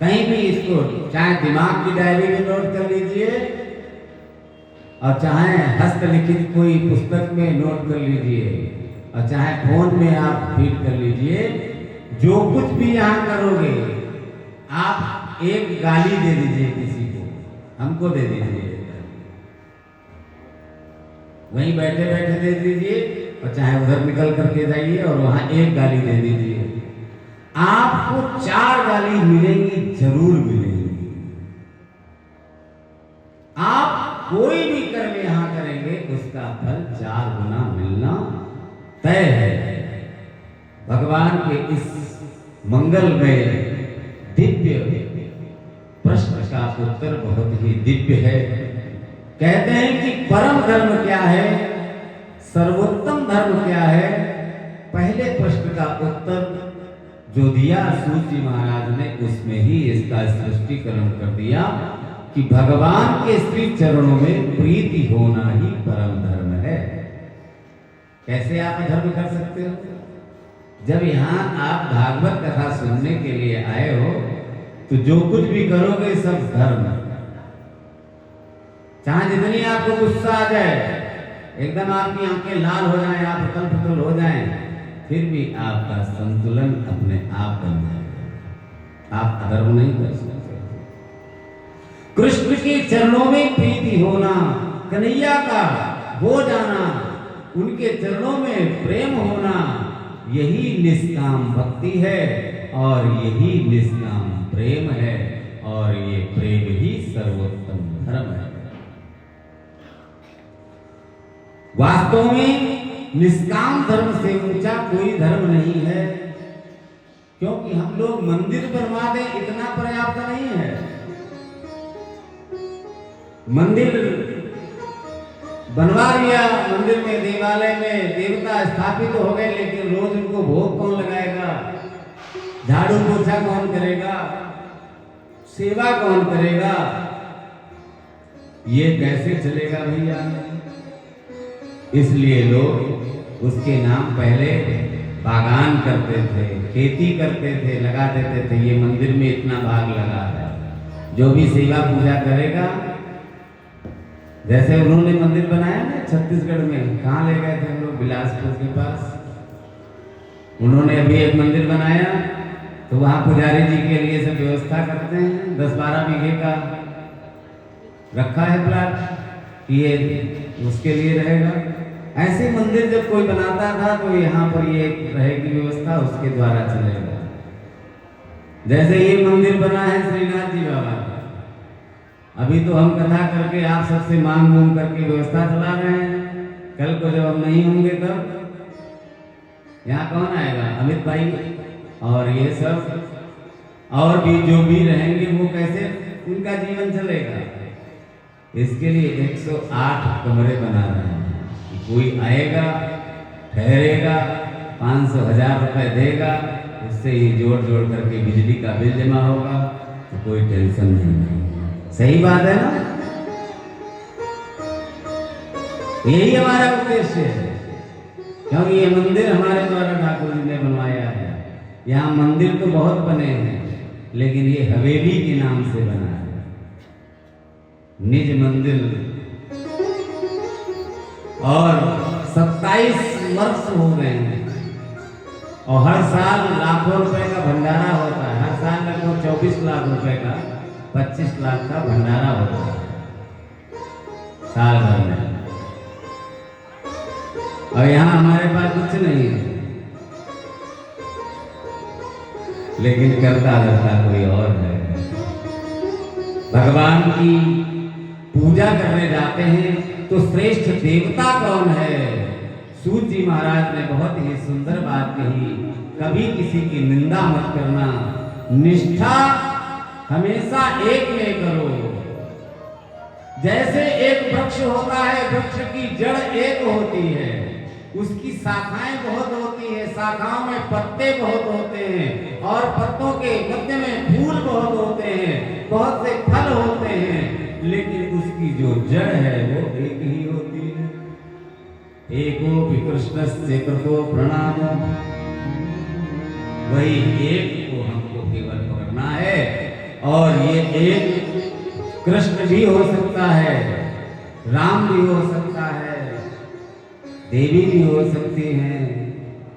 कहीं भी इसको चाहे दिमाग की डायरी में नोट कर लीजिए और चाहे हस्तलिखित कोई पुस्तक में नोट कर लीजिए और चाहे फोन में आप फीड कर लीजिए। जो कुछ भी यहां करोगे आप एक गाली दे दीजिए किसी को, हमको दे दीजिए, वहीं बैठे बैठे दे दीजिए और चाहे उधर निकल करके जाइए और वहां एक गाली दे दीजिए। आपको 4 गाली मिलेंगी, जरूर मिलेंगी। आप कोई भी कर्म यहां करेंगे उसका फल 4 गुना मिलना तय है। भगवान के इस मंगल में दिव्य प्रश्न का उत्तर बहुत ही दिव्य है। कहते हैं कि परम धर्म क्या है, सर्वोत्तम धर्म क्या है? पहले प्रश्न का उत्तर जो दिया सूत जी महाराज ने, उसमें ही इसका स्पष्टीकरण कर दिया कि भगवान के श्री चरणों में प्रीति होना ही परम धर्म है। कैसे आप धर्म कर सकते हो? जब यहाँ आप भागवत कथा सुनने के लिए आए हो तो जो कुछ भी करोगे सब धर्म। चाहे जितनी आपको गुस्सा आ जाए, एकदम आपकी आंखें लाल हो जाएं, आप उथल पुथल हो जाएं, फिर भी आपका संतुलन अपने आप बन जाएगा। आप अधर्म नहीं कर सकते। कृष्ण के चरणों में प्रीति होना, कन्हैया का हो जाना, उनके चरणों में प्रेम होना, यही निष्काम भक्ति है और यही निष्काम प्रेम है और ये प्रेम ही सर्वोत्तम धर्म है। वास्तव में निष्काम धर्म से ऊंचा कोई धर्म नहीं है, क्योंकि हम लोग मंदिर बनवा दें इतना पर्याप्त नहीं है। मंदिर बनवा लिया, मंदिर में देवालय में देवता स्थापित हो गए, लेकिन रोज उनको भोग कौन लगाएगा? झाड़ू पोछा कौन करेगा? सेवा कौन करेगा? ये कैसे चलेगा भैया? इसलिए लोग उसके नाम पहले बागान करते थे, खेती करते थे, लगा देते थे, ये मंदिर में इतना भाग लगा है, जो भी सेवा पूजा करेगा। जैसे उन्होंने मंदिर बनाया ना छत्तीसगढ़ में, कहाँ ले गए थे हम लोग? बिलासपुर के पास उन्होंने अभी एक मंदिर बनाया, तो वहाँ पुजारी जी के लिए सब व्यवस्था करते हैं। 10-12 बीघे का रखा है प्लाट कि ये उसके लिए रहेगा। ऐसे मंदिर जब कोई बनाता था तो यहाँ पर ये रहेगी व्यवस्था, उसके द्वारा चलेगा। जैसे ये मंदिर बना है श्रीनाथ जी बाबा का, अभी तो हम कथा करके आप सबसे मांग मूंग करके व्यवस्था चला रहे हैं। कल को जब हम नहीं होंगे तब यहाँ कौन आएगा? अमित भाई और ये सब और भी जो भी रहेंगे वो कैसे उनका जीवन चलेगा? इसके लिए 108 कमरे बना रहे हैं कि कोई आएगा, ठहरेगा, 500-1000 रुपए देगा, उससे ही जोड़ जोड़ करके बिजली का बिल जमा होगा, तो कोई टेंशन नहीं। सही बात है ना? यही हमारा उद्देश्य है, क्योंकि ये मंदिर हमारे द्वारा ठाकुर जी ने बनवाया है। यहाँ मंदिर तो बहुत बने हैं, लेकिन ये हवेली के नाम से बना है, निज मंदिर। और 27 वर्ष हो गए हैं और हर साल लाखों रुपए का भंडारा होता है। हर साल लगभग 24 लाख रुपए का, 25 लाख का भंडारा होता है साल भर में। और यहाँ हमारे पास कुछ नहीं है, लेकिन करता धरता कोई और है। भगवान की पूजा करने जाते हैं तो श्रेष्ठ देवता कौन है? सूत जी महाराज ने बहुत ही सुंदर बात कही, कभी किसी की निंदा मत करना, निष्ठा हमेशा एक में करो। जैसे एक वृक्ष होता है, वृक्ष की जड़ एक होती है, उसकी शाखाएं बहुत होती है, शाखाओं में पत्ते बहुत होते हैं और पत्तों के मध्य में फूल बहुत होते हैं, बहुत से फल होते हैं, लेकिन उसकी जो जड़ है वो एक ही होती है। एको कृष्णस्य कृतो प्रणामो, वही एक को हमको केवल पकड़ना है। और ये एक कृष्ण भी हो सकता है, राम भी हो सकता है, देवी भी हो सकती हैं।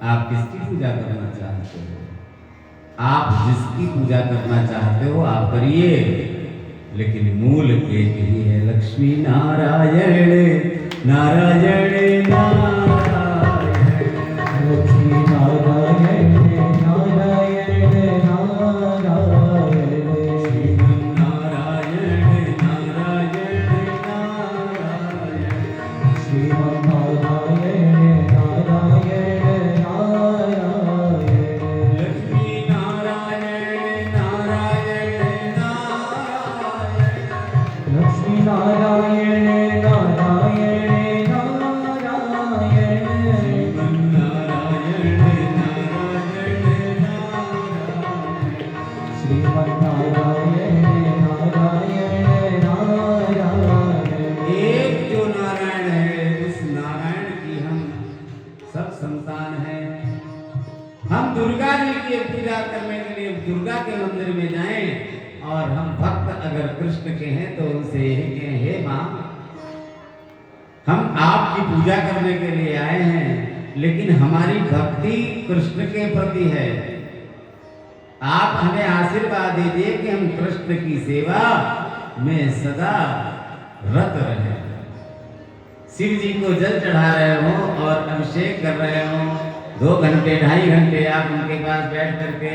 आप किसकी पूजा करना चाहते हो? आप जिसकी पूजा करना चाहते हो आप करिए, लेकिन मूल एक ही है, लक्ष्मी नारायण नारायण नारायण, लक्ष्मी नारायण नारायण नारायण, श्रीमन नारायण नारायण नारायण, श्रीमन नारायण नारायण नारायण, लक्ष्मी नारायण नारायण नारायण, लक्ष्मी नारायण नारायण नारायण, श्रीमन नारायण नारायण नारायण, श्रीमन नारायण नारायण नारायण। एक जो नारायण है, उस नारायण की हम सब संतान हैं। हम दुर्गा जी की पूजा करने के लिए दुर्गा के मंदिर में जाएं, और हम भक्त अगर कृष्ण के हैं तो उनसे यही कहें, हे मां, हम आपकी पूजा करने के लिए आए हैं, लेकिन हमारी भक्ति कृष्ण के प्रति है। आप हमें आशीर्वाद दीजिए कि हम कृष्ण की सेवा में सदा रत रहे, शिव जी को जल चढ़ा रहे हो और अभिषेक कर रहे हो, 2 घंटे 2.5 घंटे आप उनके पास बैठ करके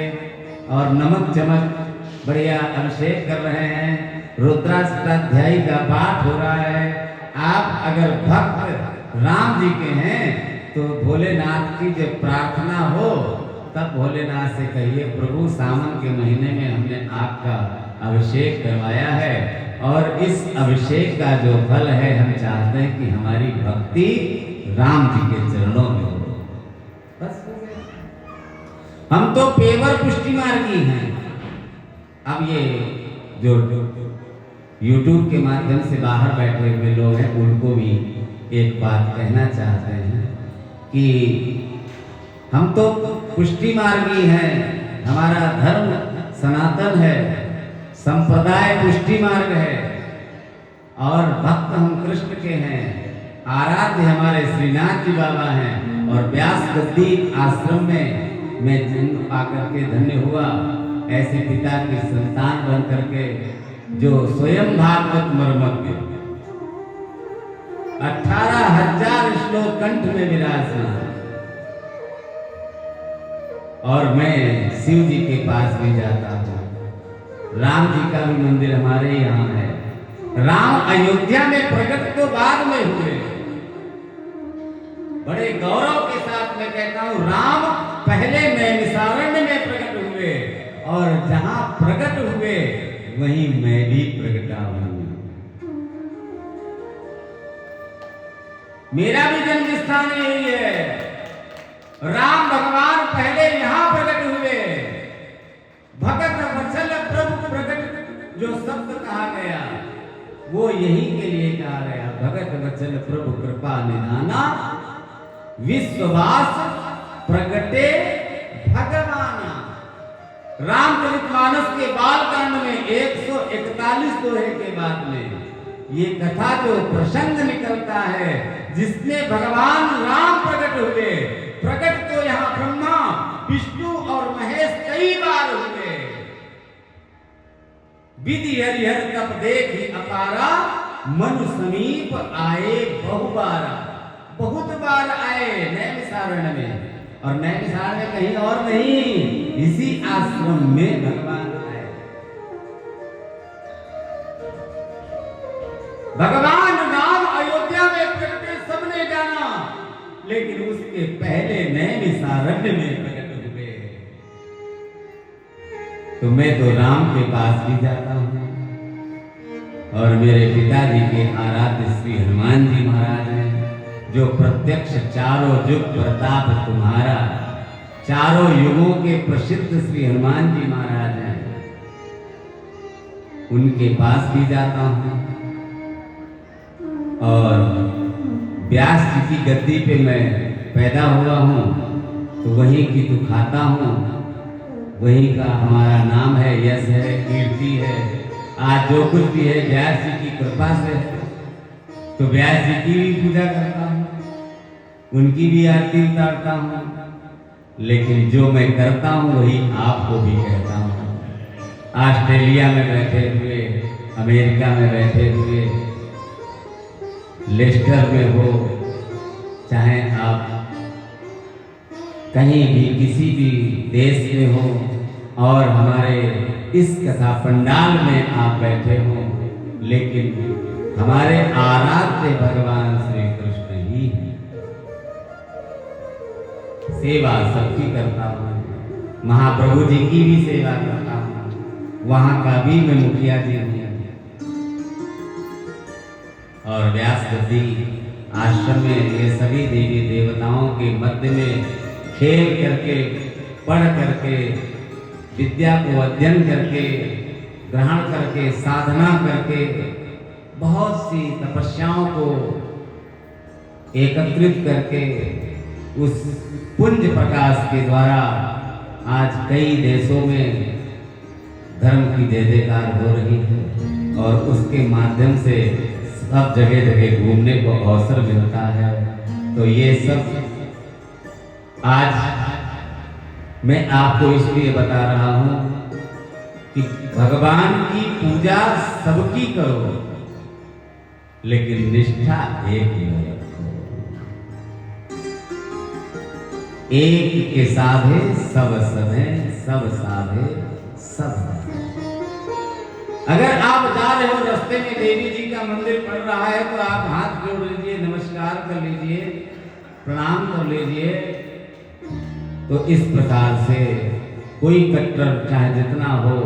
और नमक चमक बढ़िया अभिषेक कर रहे हैं, रुद्राष्टाध्यायी का पाठ हो रहा है। आप अगर भक्त राम जी के हैं तो भोलेनाथ की जब प्रार्थना हो तब भोलेनाथ से कहिए, प्रभु सावन के महीने में हमने आपका अभिषेक करवाया है और इस अभिषेक का जो फल है, हम चाहते हैं कि हमारी भक्ति राम जी के चरणों में हो। बस हो गया। हम तो पेवर पुष्टि मार्गी हैं। अब ये जो YouTube के माध्यम से बाहर बैठे हुए लोग हैं, उनको भी एक बात कहना चाहते हैं कि हम तो पुष्टि मार्गी हैं, हमारा धर्म सनातन है, संप्रदाय पुष्टि मार्ग है और भक्त हम कृष्ण के हैं। आराध्य हमारे श्रीनाथ जी बाबा हैं और व्यास गद्दी आश्रम में मैं जन्म पाकर के धन्य हुआ, ऐसे पिता की संतान बन करके जो स्वयं भागवत मर्मज्ञ 18,000 श्लोक कंठ में विराजमान, और मैं शिव जी के पास भी जाता हूँ। राम जी का भी मंदिर हमारे यहाँ है, राम अयोध्या में प्रकट तो बाद में हुए। बड़े गौरव के साथ मैं कहता हूं, राम पहले नैमिषारण्य में प्रकट हुए और जहां प्रकट हुए वहीं मैं भी प्रकटा हूं। मेरा भी जन्म स्थान यही है। राम भगवान पहले यहां प्रकट हुए। भगत वत्सल प्रभु प्रकट जो शब्द कहा गया वो यही के लिए कहा गया। भगत वत्सल प्रभु कृपा निधाना विश्ववास प्रगटे भगवाना। रामचरितमानस के बालकांड में 141 दोहे के बाद में ये कथा जो प्रसंग निकलता है, जिसमें भगवान राम प्रकट हुए। प्रकट तो यहाँ ब्रह्मा विष्णु और महेश कई बार हुए। विधि हरिहर तप देखी अपारा, मनु समीप आए बहुबारा। बहुत बार आए नैमिषारण्य में, और नैमिषारण्य कहीं और नहीं, इसी आश्रम में भगवान आए। भगवान राम अयोध्या में प्रकटे सबने जाना, लेकिन उसके पहले नैमिषारण्य में प्रकट हुए। तो मैं तो राम के पास भी जाता हूं, और मेरे पिताजी के आराध्य श्री हनुमान जी महाराज हैं, जो प्रत्यक्ष चारों युग प्रताप तुम्हारा, चारों युगों के प्रसिद्ध श्री हनुमान जी महाराज हैं। उनके पास भी जाता हूं, और व्यास जी की गद्दी पे मैं पैदा हुआ हूं, तो वहीं की तो खाता हूं, वहीं का हमारा नाम है, यश है, कीर्ति है। आज जो कुछ भी है व्यास जी की कृपा से, तो व्यास जी की भी पूजा करता हूं, उनकी भी आरती उतारता हूं। लेकिन जो मैं करता हूं वही आपको भी कहता हूं। ऑस्ट्रेलिया में बैठे हुए, अमेरिका में बैठे हुए, लेस्टर में हो, चाहे आप कहीं भी किसी भी देश में हो, और हमारे इस कथा पंडाल में आप बैठे हो, लेकिन हमारे आराध्य भगवान श्री कृष्ण ही हैं। सेवा सबकी करता हूँ, महाप्रभु जी की भी सेवा करता हूँ, वहां का भी मैं मुखिया जी हूँ। और व्यास गद्दी आश्रम में ये सभी देवी देवताओं के मध्य में खेल करके, पढ़ करके, विद्या को अध्ययन करके, ग्रहण करके, साधना करके, बहुत सी तपस्याओं को एकत्रित करके उस पुंज प्रकाश के द्वारा आज कई देशों में धर्म की जय जयकार हो रही है, और उसके माध्यम से सब जगह जगह घूमने को अवसर मिलता है। तो ये सब आज मैं आपको इसलिए बता रहा हूं कि भगवान की पूजा सबकी करो, लेकिन निष्ठा एक में रखो। एक के साधे सब सधे, सब साधे सब सधे। अगर आप जा रहे हो, रास्ते में देवी जी का मंदिर पड़ रहा है, तो आप हाथ जोड़ लीजिए, नमस्कार कर लीजिए, प्रणाम कर लीजिए। तो इस प्रकार से कोई कट्टर चाहे जितना हो,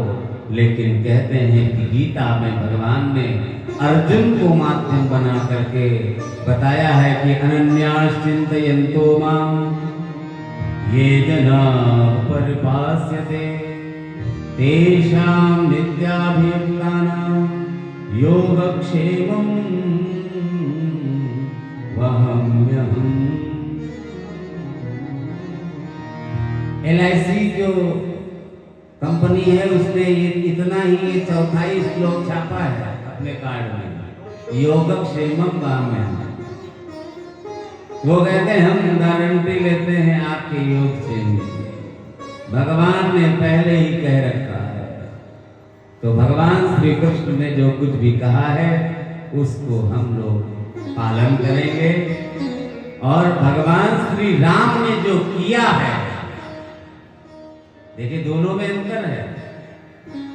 लेकिन कहते हैं कि गीता में भगवान ने अर्जुन को माध्यम बना करके बताया है कि अनन्याश्चिन्तयन्तो मां ये जना परिपास्यते तेषां नित्याभियुक्तानां योगक्षेमं वहाम्यहम्। LIC जो कंपनी है, उसने ये इतना ही ये 4 श्लोक छापा है अपने कार्ड में, योगक्षेमम वहाम्यहम्। वो कहते हैं हम गारंटी लेते हैं आपके योगक्षेम की। भगवान ने पहले ही कह रखा है। तो भगवान श्री कृष्ण ने जो कुछ भी कहा है उसको हम लोग पालन करेंगे, और भगवान श्री राम ने जो किया है, देखिए दोनों में अंतर है,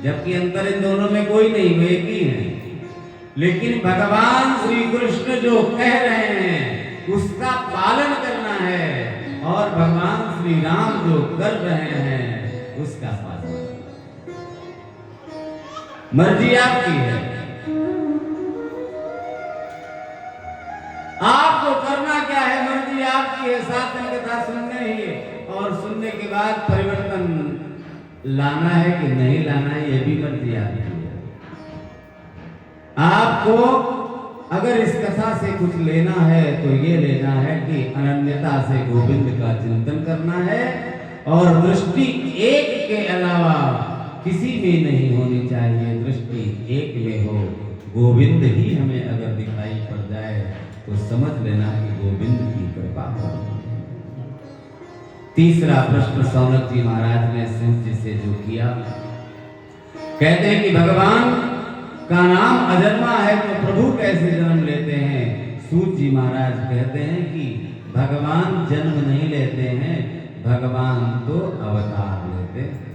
जबकि अंतर इन दोनों में कोई नहीं, वो एक ही है। लेकिन भगवान श्री कृष्ण जो कह रहे हैं उसका पालन करना है और भगवान श्री राम जो कर रहे हैं उसका पालन। मर्जी आपकी है, आपको करना क्या है, मर्जी आपकी है। सात दिन कथा सुनने ही और सुनने के बाद परिवर्तन लाना है कि नहीं लाना है, ये भी मर्जी आपकी है। आपको अगर इस कथा से कुछ लेना है तो ये लेना है कि अनन्यता से गोविंद का चिंतन करना है और दृष्टि एक के अलावा किसी में नहीं होनी चाहिए। दृष्टि एक में हो, गोविंद ही हमें अगर दिखाई पड़ जाए तो समझ लेना कि गोविंद की कृपा हो। तीसरा प्रश्न सौनक जी महाराज ने सूत जी से जो किया, कहते हैं कि भगवान का नाम अजन्मा है तो प्रभु कैसे जन्म लेते हैं। सूत जी महाराज कहते हैं कि भगवान जन्म नहीं लेते हैं, भगवान तो अवतार लेते हैं।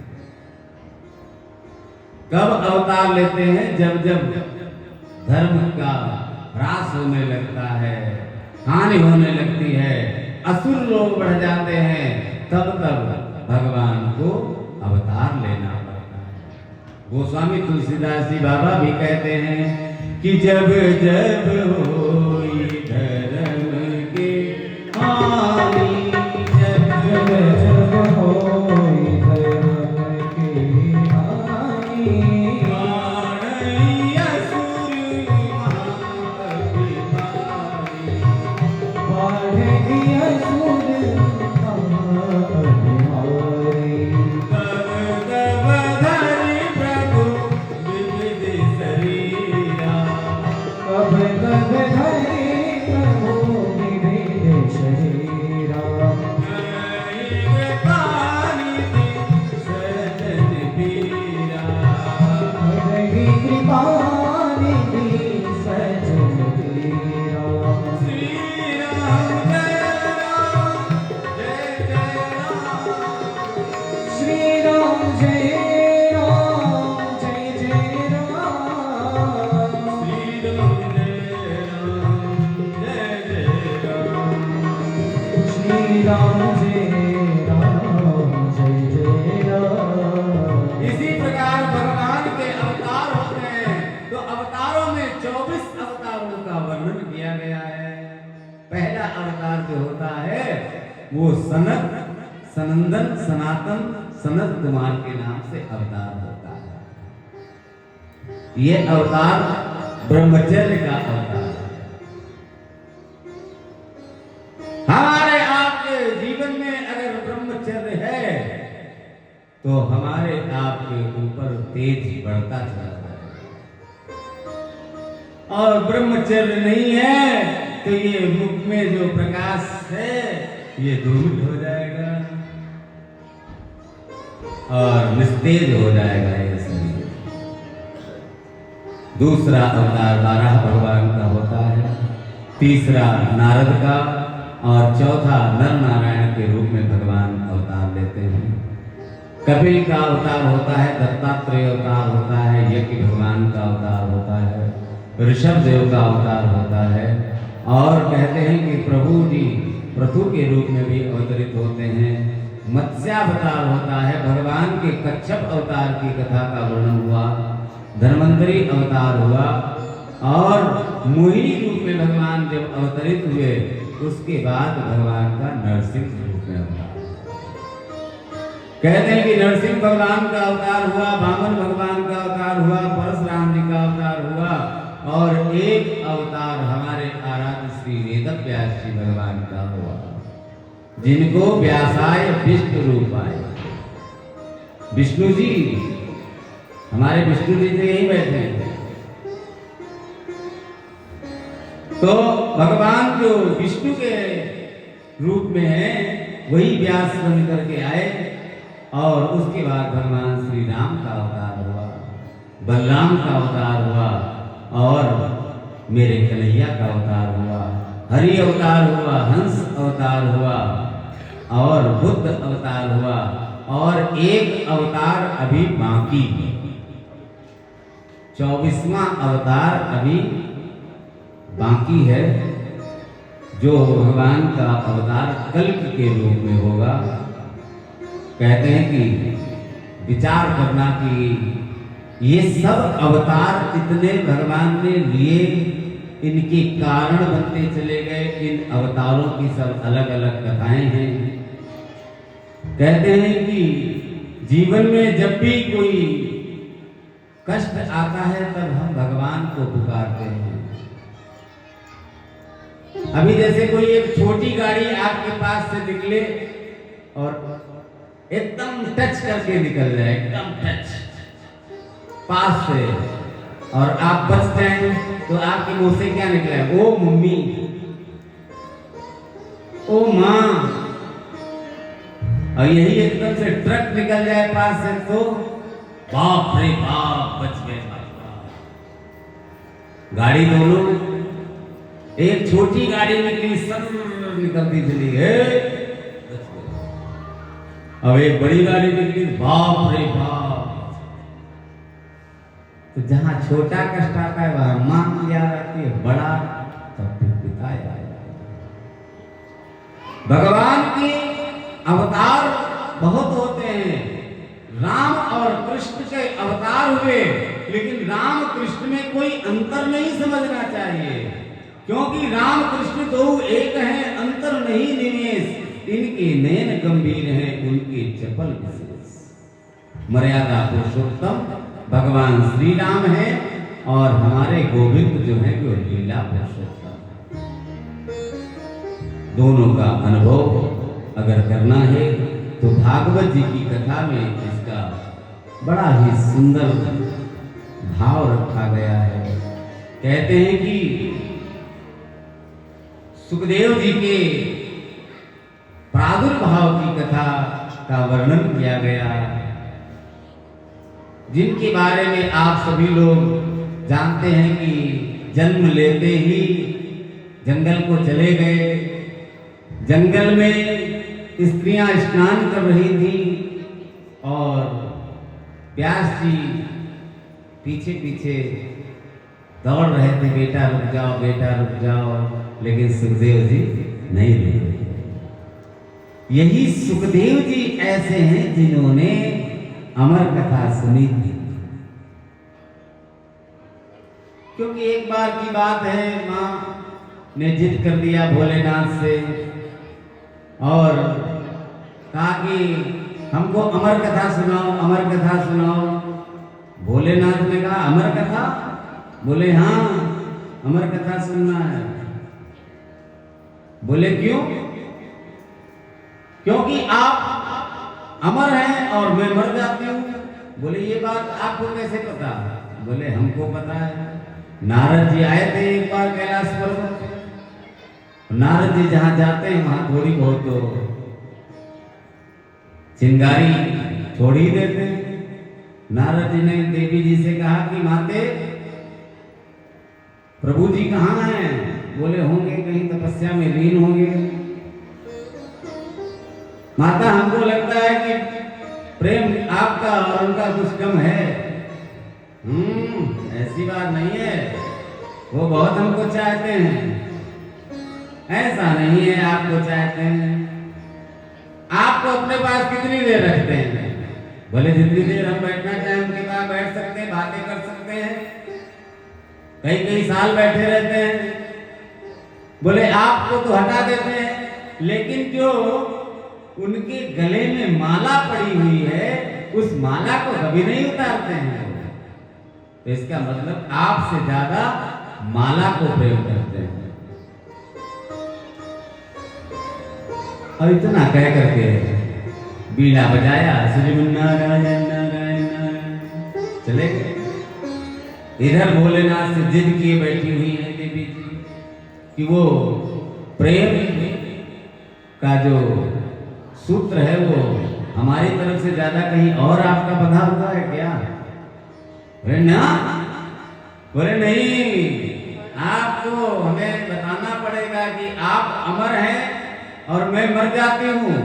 कब अवतार लेते हैं? जब जब धर्म का ह्रास होने लगता है, हानि होने लगती है, असुर लोग बढ़ जाते हैं, तब तब भगवान को अवतार लेना पड़ता है। गोस्वामी तुलसीदास जी बाबा भी कहते हैं कि जब जब होई धर्म के हानि, जब जब होई धर्म के हानि, इसी प्रकार भगवान के अवतार होते हैं तो अवतारों में 24 अवतारों का वर्णन किया गया है। पहला अवतार जो होता है वो सनत, सनंदन, सनातन, सनत कुमार के नाम से अवतार होता है। ये अवतार ब्रह्मचर्य का अवतार है। हमारे आपके जीवन में अगर ब्रह्मचर्य है तो हमारे आपके ऊपर तेज बढ़ता चला जाएगा, और ब्रह्मचर्य नहीं है तो ये मुख में जो प्रकाश है ये धूमिल हो जाएगा और निस्तेज हो जाएगा ये शरीर। दूसरा अवतार 12 भगवान का होता है, तीसरा नारद का और चौथा नर नारायण के रूप में भगवान अवतार लेते हैं। कपिल का अवतार होता है, दत्तात्रेय अवतार होता है, यज्ञ भगवान का अवतार होता है, ऋषभ देव का अवतार होता है, और कहते हैं कि प्रभु जी पृथु के रूप में भी अवतरित होते हैं। मत्स्यावतार होता है, भगवान के कच्छप अवतार की कथा का वर्णन हुआ, धन्वंतरी अवतार हुआ, और मोहिनी रूप में भगवान जब अवतरित हुए उसके बाद भगवान का नरसिंह रूप में अवतार। कहते हैं कि नरसिंह भगवान का अवतार हुआ, वामन भगवान का अवतार हुआ, परशुराम जी का अवतार हुआ, और एक अवतार हमारे आराध्य श्री वेदव्यास जी भगवान का हुआ, जिनको व्यासाय विष्णु रूप आए। विष्णु जी, हमारे विष्णु जी तो यही बैठे हैं। तो भगवान जो विष्णु के रूप में है वही व्यास बन करके आए, और उसके बाद भगवान श्री राम का अवतार हुआ, बलराम का अवतार हुआ, और मेरे कन्हैया का अवतार हुआ, हरि अवतार हुआ, हंस अवतार हुआ, और बुद्ध अवतार हुआ, और एक अवतार अभी बाकी है। 24वां अवतार अभी बाकी है, जो भगवान का अवतार कल्क के रूप में होगा। कहते हैं कि विचार करना कि ये सब अवतार इतने भगवान ने लिए, इनके कारण बनते चले गए। इन अवतारों की सब अलग अलग कथाएं हैं। कहते हैं कि जीवन में जब भी कोई कष्ट आता है तब हम भगवान को पुकारते हैं। अभी जैसे कोई एक छोटी गाड़ी आपके पास से निकले और एकदम टच करके निकल जाए, एकदम टच पास से, और आप बच जाए तो आपके मुंह से क्या निकला है? ओ मम्मी, ओ माँ। और यही एकदम से ट्रक निकल जाए पास से तो बाप रे बाप, बच गए। गाड़ी दोनों, एक छोटी गाड़ी निकली, सब निकलती चली गई, अब एक बड़ी गाड़ी निकली, बाप रे बाप। तो जहां छोटा कष्ट आता है वहां मां याद आती है, बड़ा तब फिर पिता याद आता है। भगवान के अवतार बहुत होते हैं। राम और कृष्ण के अवतार हुए, लेकिन राम कृष्ण में कोई अंतर नहीं समझना चाहिए, क्योंकि राम कृष्ण दो एक हैं, अंतर नहीं निवेश। इनके नयन गंभीर हैं, उनके चपल विशेष। मर्यादा पुरुषोत्तम भगवान श्री राम है, और हमारे गोविंद जो है वो लीला पुरुषोत्तम। दोनों का अनुभव अगर करना है तो भागवत जी की कथा में इसका बड़ा ही सुंदर भाव रखा गया है। कहते हैं कि सुखदेव जी के प्रादुर्भाव की कथा का वर्णन किया गया, जिनके बारे में आप सभी लोग जानते हैं कि जन्म लेते ही जंगल को चले गए। जंगल में स्त्रियां स्नान कर रही थी और व्यास जी पीछे पीछे दौड़ रहे थे, बेटा रुक जाओ, बेटा रुक जाओ, लेकिन सुखदेव जी नहीं रुक रहे। यही सुखदेव जी ऐसे हैं जिन्होंने अमर कथा सुनी थी। क्योंकि एक बार की बात है, मां ने जिद कर दिया भोलेनाथ से और कहा कि हमको अमर कथा सुनाओ, अमर कथा सुनाओ। भोलेनाथ ने कहा अमर कथा? बोले हाँ, अमर कथा सुनना है। बोले क्यों? क्योंकि आप अमर हैं और मैं मर जाती हूँ। बोले ये बात आपको कैसे पता? बोले हमको पता है। नारद जी आए थे एक बार कैलाश पर्वत पे। नारद जी जहां जाते हैं वहां थोड़ी बहुत तो चिंगारी छोड़ ही देते हैं। नारद जी ने देवी जी से कहा कि माते प्रभु जी कहाँ हैं? बोले होंगे कहीं तपस्या में लीन होंगे। माता हमको लगता है कि प्रेम आपका और उनका कुछ कम है। ऐसी बात नहीं है, वो बहुत हमको चाहते हैं। ऐसा नहीं है, आपको चाहते हैं। आपको अपने पास कितनी देर रखते हैं? बोले जितनी देर हम बैठना चाहें उनके पास बैठ सकते हैं, बातें कर सकते हैं, कई कई साल बैठे रहते हैं। बोले आपको तो हटा देते हैं, लेकिन जो उनके गले में माला पड़ी हुई है उस माला को कभी नहीं उतारते हैं। तो इसका मतलब आपसे ज्यादा माला को प्रेम करते हैं। और इतना कह करके बीड़ा बजाया, श्रीमन्नारायण नारायण नारायण, चले गए। इधर भोलेनाथ से जिद किए बैठी हुई है देवी जी कि वो प्रेम का जो सूत्र है वो हमारी तरफ से ज्यादा कहीं और आपका बंधा हुआ है क्या? बोले ना, बोले नहीं, आपको हमें बताना पड़ेगा कि आप अमर हैं और मैं मर जाती हूँ।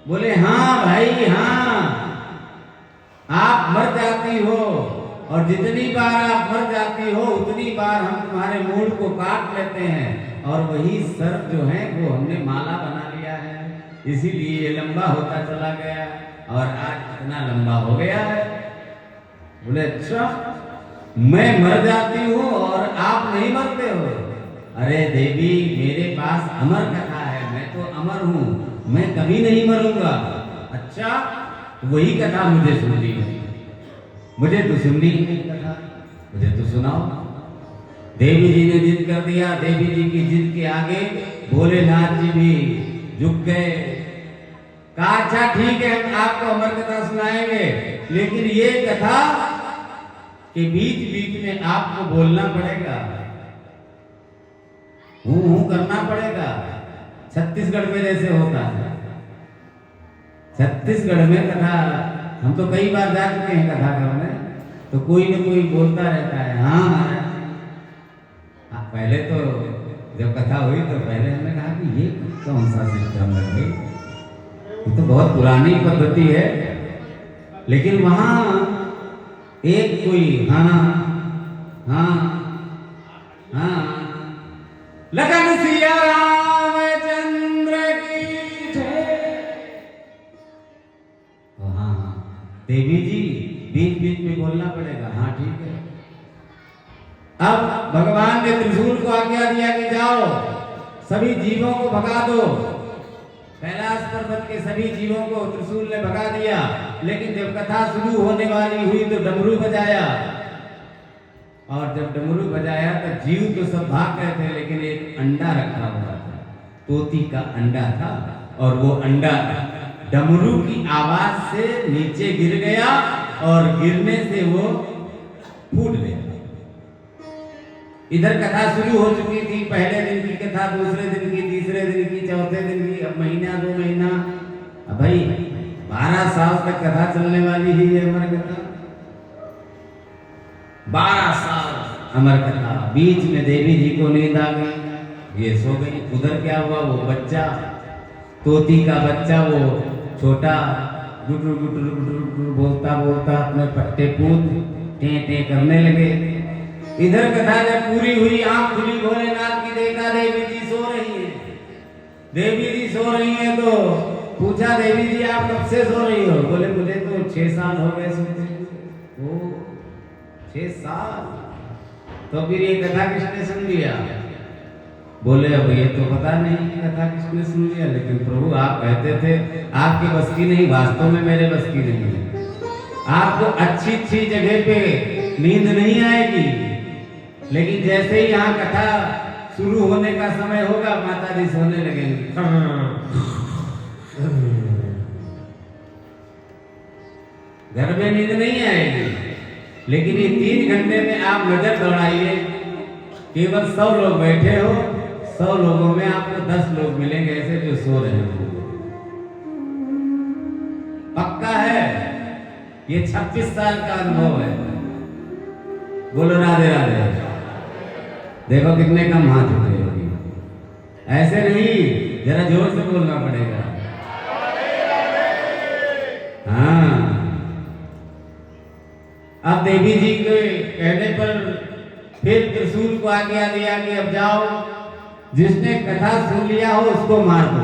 बोले हाँ भाई हाँ, आप मर जाती हो और जितनी बार आप मर जाती हो उतनी बार हम तुम्हारे मूड को काट लेते हैं और वही सर्प जो है वो हमने माला बना लिया है, इसीलिए ये लंबा होता चला गया और आज इतना लंबा हो गया है। बोले अच्छा, मैं मर जाती हूँ और आप नहीं मरते हो? अरे देवी, मेरे पास अमर कथा है, मैं तो अमर हूँ, मैं कभी नहीं मरूंगा। अच्छा, वही कथा मुझे सुननी है, मुझे तो सुननी है कथा, मुझे तो सुनाओ। देवी जी ने जिद कर दिया। देवी जी की जिद के आगे भोलेनाथ जी भी झुक गए। कहा अच्छा ठीक है, हम आपको अमर कथा सुनाएंगे, लेकिन ये कथा के बीच बीच में आपको बोलना पड़ेगा, हूं करना पड़ेगा। छत्तीसगढ़ में जैसे होता है, छत्तीसगढ़ में कथा, हम तो कई बार जा चुके हैं कथा करने, तो कोई न कोई बोलता रहता है हाँ महाराज। पहले तो जब कथा हुई तो पहले हमने कहा कि ये कौन सा सिस्टम लग गई, ये तो बहुत पुरानी पद्धति है। लेकिन वहां एक कोई हाँ हाँ हाँ, लखन सिया रामचंद्र की जय। हाँ, देवी जी बीच बीच में बोलना पड़ेगा, हाँ ठीक है। अब भगवान ने त्रिशूल को आज्ञा दिया कि जाओ सभी जीवों को भगा दो। कैलाश पर्वत के सभी जीवों को त्रिशूल ने भगा दिया, लेकिन जब कथा शुरू होने वाली हुई तो डमरू बजाया, और जब डमरू बजाया तो जीव तो सब भाग गए थे, लेकिन एक अंडा रखा हुआ था, तोती का अंडा था, और वो अंडा डमरू की आवाज से नीचे गिर गया और गिरने से वो फूट गया। इधर कथा शुरू हो चुकी थी, पहले दिन की कथा, दूसरे दिन की, तीसरे दिन की, चौथे दिन की, अब महीना 2 महीना, अब भाई 12 साल तक कथा चलने वाली ही है अमर कथा। 12 साल अमर कथा। बीच में देवी जी को नींद आ गई, ये सो गई। उधर क्या हुआ, वो बच्चा, तोती का बच्चा, वो छोटा गुटुर गुटुर गुटुर बोलता बोलता अपने पट्टे पूत टे टे करने लगे। इधर कथा जब पूरी हुई, आंख खुली, भोलेनाथ की देखा देवी जी सो रही है। देवी जी सो रही है तो पूछा, देवी जी आप कब से सो रही हो? बोले मुझे तो 6 साल हो गए सोते। ओ 6 साल, तो फिर ये कथा किसने सुन लिया? बोले अब ये तो पता नहीं कथा किसने सुन लिया, लेकिन प्रभु आप कहते थे आपकी बस की नहीं, वास्तव में मेरे बस की नहीं है। आपको अच्छी अच्छी जगह पे नींद नहीं आएगी, लेकिन जैसे ही यहाँ कथा शुरू होने का समय होगा माता जी सोने लगेंगी। घर में नींद नहीं आएगी, लेकिन ये 3 घंटे में आप नजर दौड़ाइए, केवल 100 लोग बैठे हो, 100 लोगों में आपको 10 लोग मिलेंगे ऐसे जो सो रहे हैं। पक्का है, ये 26 साल का अनुभव है। बोलो राधे राधे। देखो कितने कम हाथ उठे होगी, ऐसे नहीं, जरा जोर से बोलना पड़ेगा। हाँ, अब देवी जी के कहने पर फिर त्रिशूल को आज्ञा दिया कि अब जाओ, जिसने कथा सुन लिया हो उसको मार दो।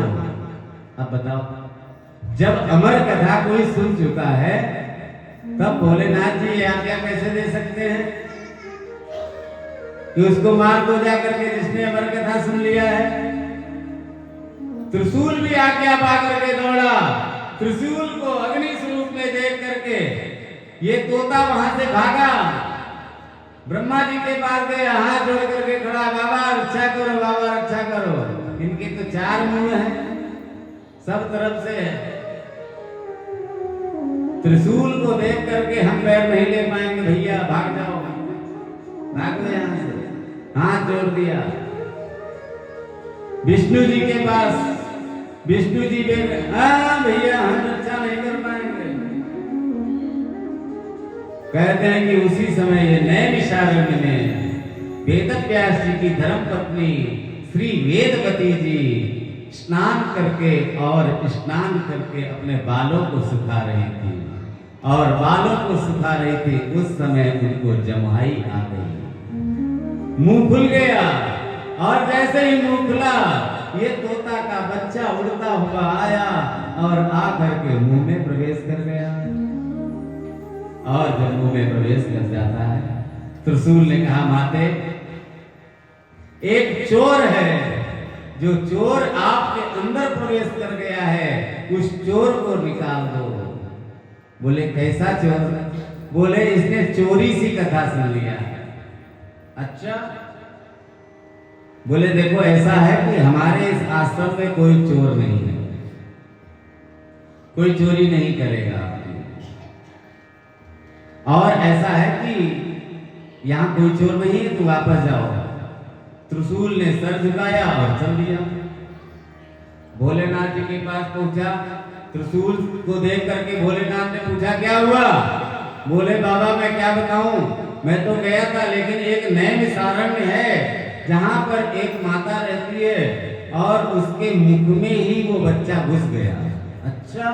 अब बताओ, जब अमर कथा कोई सुन चुका है तब भोलेनाथ जी आज्ञा कैसे दे सकते हैं कि उसको मार दो जाकर के, जिसने अमर कथा सुन लिया है? त्रिशूल भी आज्ञा पा करके दौड़ा। त्रिशूल को अग्नि स्वरूप में देख करके ये तोता वहां से भागा, ब्रह्मा जी के पास गया, हाथ जोड़ करके खड़ा, बाबा रक्षा करो, बाबा रक्षा करो। इनके तो 4 मुंह हैं, सब तरफ से है। त्रिशूल को देख करके हम पैर नहीं ले पाएंगे, भैया भाग जाओ, भागो यहां से। हाथ जोड़ दिया विष्णु जी के पास, विष्णु जी हाँ भैया हम रक्षा नहीं कर पाएंगे। कहते हैं कि उसी समय ये नैमिषारण्य में वेदव्यास जी की धर्मपत्नी श्री वेदवती जी स्नान करके और स्नान करके अपने बालों को सुखा रही थी। और बालों को सुखा रही थी, उस समय उनको जमाई आ गई। मुंह खुल गया और जैसे ही मुंह खुला, ये तोता का बच्चा उड़ता हुआ आया और आकर के मुंह में प्रवेश कर गया। और जब मुंह में प्रवेश कर जाता है, त्रिशूल ने कहा, माते, एक चोर है, जो चोर आपके अंदर प्रवेश कर गया है, उस चोर को निकाल दो। बोले कैसा चोर? बोले इसने चोरी सी कथा सुन लिया। अच्छा? बोले देखो ऐसा है कि हमारे इस आश्रम में कोई चोर नहीं है, कोई चोरी नहीं करेगा आपकी। और ऐसा है कि यहां कोई चोर नहीं है, तो वापस जाओ। त्रिशूल ने सर झुकाया और चल दिया। भोलेनाथ जी के पास पहुंचा, त्रिशूल को देख करके भोलेनाथ ने पूछा, क्या हुआ? बोले बाबा मैं क्या बताऊं, मैं तो गया था, लेकिन एक नए सारण्य है जहां पर एक माता रहती है और उसके मुख में ही वो बच्चा घुस गया। अच्छा,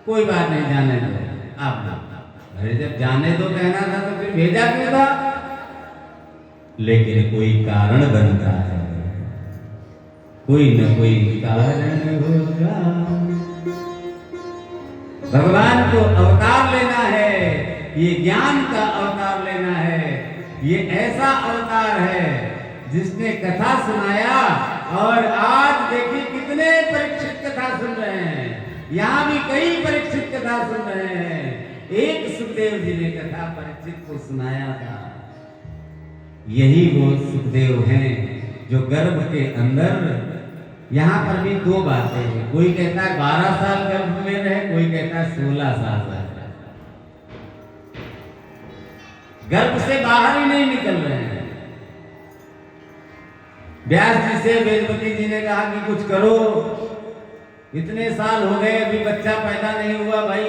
कोई बात नहीं, जाने दो आप। अरे जब जाने दो कहना था तो फिर भेजा क्यों था? लेकिन कोई कारण बनता है, कोई न कोई कारण होगा। भगवान को अवतार लेना है, ये ज्ञान का अवतार लेना है। ये ऐसा अवतार है जिसने कथा सुनाया, और आज देखिए कितने परीक्षित कथा सुन रहे हैं। यहाँ भी कई परीक्षित कथा सुन रहे हैं। एक सुखदेव जी ने कथा परीक्षित को सुनाया था। यही वो सुखदेव हैं जो गर्भ के अंदर, यहाँ पर भी दो बातें हैं, कोई कहता है 12 साल गर्भ में रहे, कोई कहता है 16 साल रहे, गर्भ से बाहर ही नहीं निकल रहे हैं। व्यास जी से वेदवती जी ने कहा कि कुछ करो, इतने साल हो गए अभी बच्चा पैदा नहीं हुआ। भाई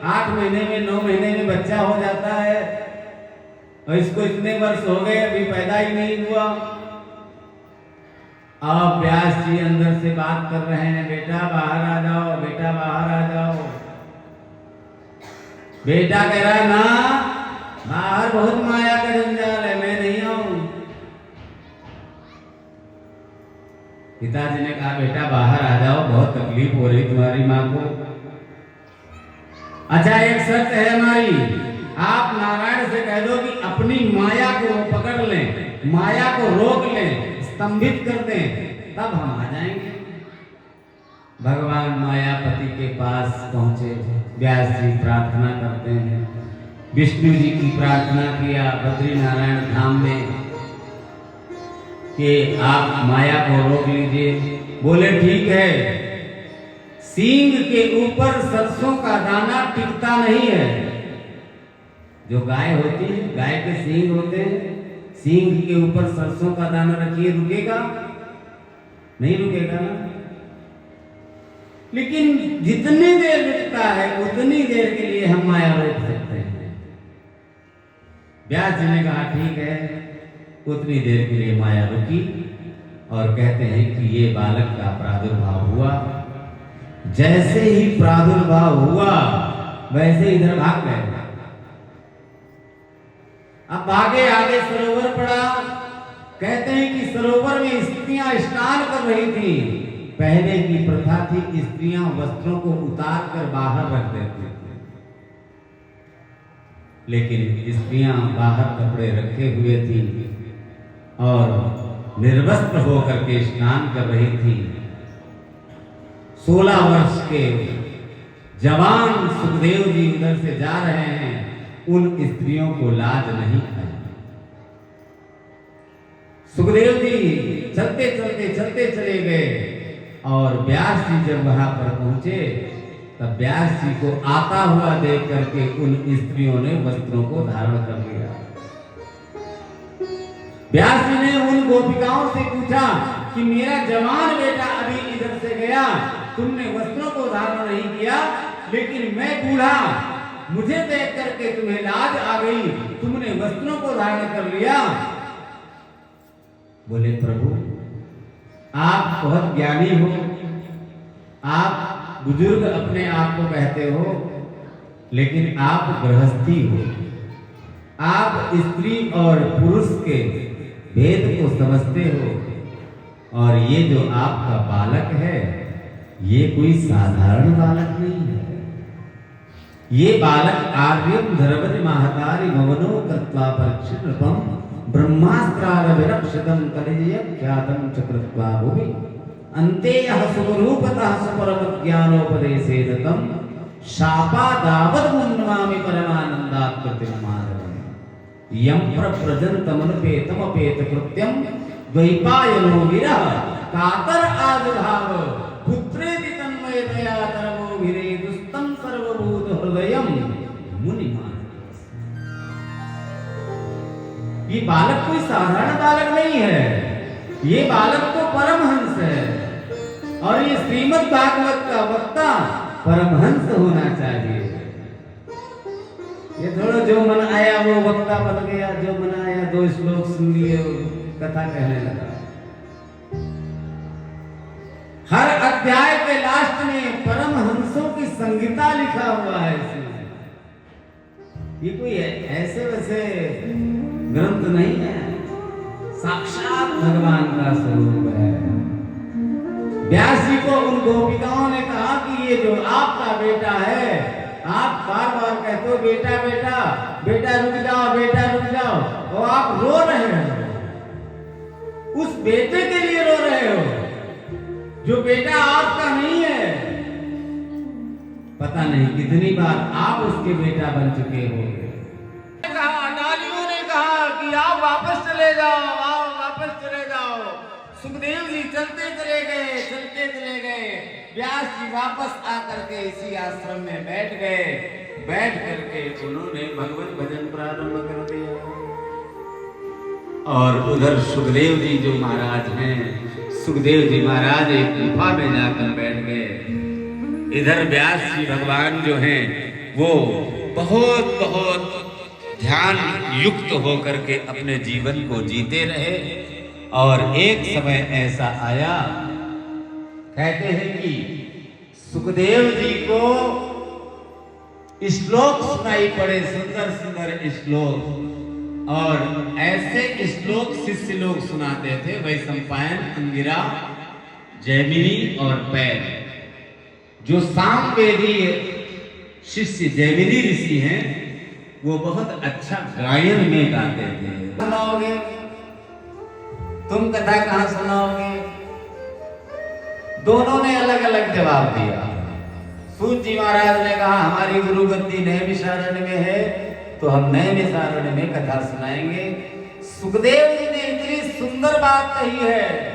8 महीने में 9 महीने में बच्चा हो जाता है, और इसको इतने वर्ष हो गए अभी पैदा ही नहीं हुआ। अब व्यास जी अंदर से बात कर रहे हैं, बेटा बाहर आ जाओ, बेटा बाहर आ जाओ। बेटा कह रहा है, ना बाहर बहुत माया का जंजाल है, मैं नहीं आऊं। पिताजी ने कहा, बेटा बाहर आ जाओ, बहुत तकलीफ हो रही तुम्हारी माँ को। अच्छा एक शर्त है हमारी, आप नारायण से कह दो कि अपनी माया को वो पकड़ लें, माया को रोक लें, स्तंभित कर दें, तब हम आ जाएंगे। भगवान मायापति के पास पहुंचे। व्यास जी प्रार्थना करते हैं, विष्णु जी की प्रार्थना किया बद्री नारायण धाम में कि आप माया को रोक लीजिए। बोले ठीक है, सींग के ऊपर सरसों का दाना टिकता नहीं है। जो गाय होती है, गाय के सींग होते हैं, सींग के ऊपर सरसों का दाना रखिए, रुकेगा? नहीं रुकेगा ना। लेकिन जितनी देर रुकता है उतनी देर के लिए हम माया रोक सकते हैं। व्यास जी ने कहा ठीक है, उतनी देर के लिए माया रुकी, और कहते हैं कि ये बालक का प्रादुर्भाव हुआ। जैसे ही प्रादुर्भाव हुआ वैसे इधर भाग गए। अब भागे, आगे सरोवर पड़ा। कहते हैं कि सरोवर में स्त्रियां स्नान कर रही थी। पहले की प्रथा थी, स्त्रियां वस्त्रों को उतार कर बाहर रख देती थी, लेकिन स्त्रियां बाहर कपड़े रखे हुए थी और निर्वस्त्र होकर के स्नान कर रही थी। 16 वर्ष के जवान सुखदेव जी उधर से जा रहे हैं, उन स्त्रियों को लाज नहीं आई। सुखदेव जी चलते चलते चले गए, और व्यास जी जब वहां पर पहुंचे तब व्यास जी को आता हुआ देख करके उन स्त्रियों ने वस्त्रों को धारण कर लिया। व्यास जी ने उन गोपिकाओं से पूछा कि मेरा जवान बेटा अभी इधर से गया, तुमने वस्त्रों को धारण नहीं किया, लेकिन मैं बूढ़ा, मुझे देख करके तुम्हें लाज आ गई, तुमने वस्त्रों को धारण कर लिया। बोले प्रभु आप बहुत ज्ञानी हो, आप बुजुर्ग अपने आप को कहते हो, लेकिन आप गृहस्थी हो, आप स्त्री और पुरुष के भेद को समझते हो। और ये जो आपका बालक है, ये कोई साधारण बालक नहीं है। ये बालक आर्यम धर्मज महतारी भवनो कृत्वा परीक्षित रूपम ब्रह्मास्त्रारभिरक्षितम कलिजय ख्यातम चक्रत्वा भुवि अन्ते यह स्वरूपतः सुपरम ज्ञानोपदेशे दत्तम शापादावद मुन्नमामि परमानंदात् प्रतिमानवम् यं प्रव्रजन्तमनुपेतमपेत कृत्यं द्वैपायनो विरह कातर आविर्भाव पुत्रेति तन्मयतया तरवो विरे दुस्तं सर्वभूत हृदयं मुनिमान। ये बालक कोई साधारण बालक नहीं है, ये बालक तो परमहंस है। और ये श्रीमद् भागवत का वक्ता परमहंस होना चाहिए। ये थोड़ा जो मन आया वो वक्ता बन गया, जो मन आया 2 श्लोक सुन लिए कथा कहने लगा। हर अध्याय के लास्ट में परमहंसों की संगीता लिखा हुआ है इसमें। ये कोई ऐसे वैसे ग्रंथ नहीं है, साक्षात भगवान का स्वरूप है। व्यास जी को उन गोपिकाओं ने कहा कि ये जो आपका बेटा है, आप बार बार कहते हो बेटा बेटा बेटा रुक जाओ, बेटा रुक जाओ, और आप रो रहे हो। उस बेटे के लिए रो रहे हो जो बेटा आपका नहीं है। पता नहीं कितनी बार आप उसके बेटा बन चुके होंगे। अडालियों ने कहा कि आप वापस चले जाओ, आप वापस चले जाओ। सुखदेव जी चलते चले गए, चलते चले गए। व्यास जी वापस आकर के इसी आश्रम में बैठ गए। बैठ करके उन्होंने भगवत भजन प्रारंभ कर दिया। और उधर सुखदेव जी जो महाराज हैं, सुखदेव जी महाराज एक गुफा में जाकर बैठ गए। इधर व्यास जी भगवान जो हैं वो बहुत बहुत ध्यान युक्त होकर के अपने जीवन को जीते रहे। और एक समय ऐसा आया, कहते हैं कि सुखदेव जी को श्लोक सुनाई पड़े, सुंदर सुंदर श्लोक। और ऐसे श्लोक शिष्य लोग सुनाते थे, वैशंपायन, अंगिरा, जैमिनी और पैर। जो सामवेदी शिष्य जैमिनी ऋषि हैं, वो बहुत अच्छा गायन में गाते थे। सुनाओगे तुम कथा कहां सुनाओगे? दोनों ने अलग अलग जवाब दिया। सूत जी महाराज ने कहा हमारी गुरु गद्दी नए विशारण्य में है, तो हम नए विशारण्य में कथा सुनाएंगे। सुखदेव जी ने इतनी सुंदर बात कही है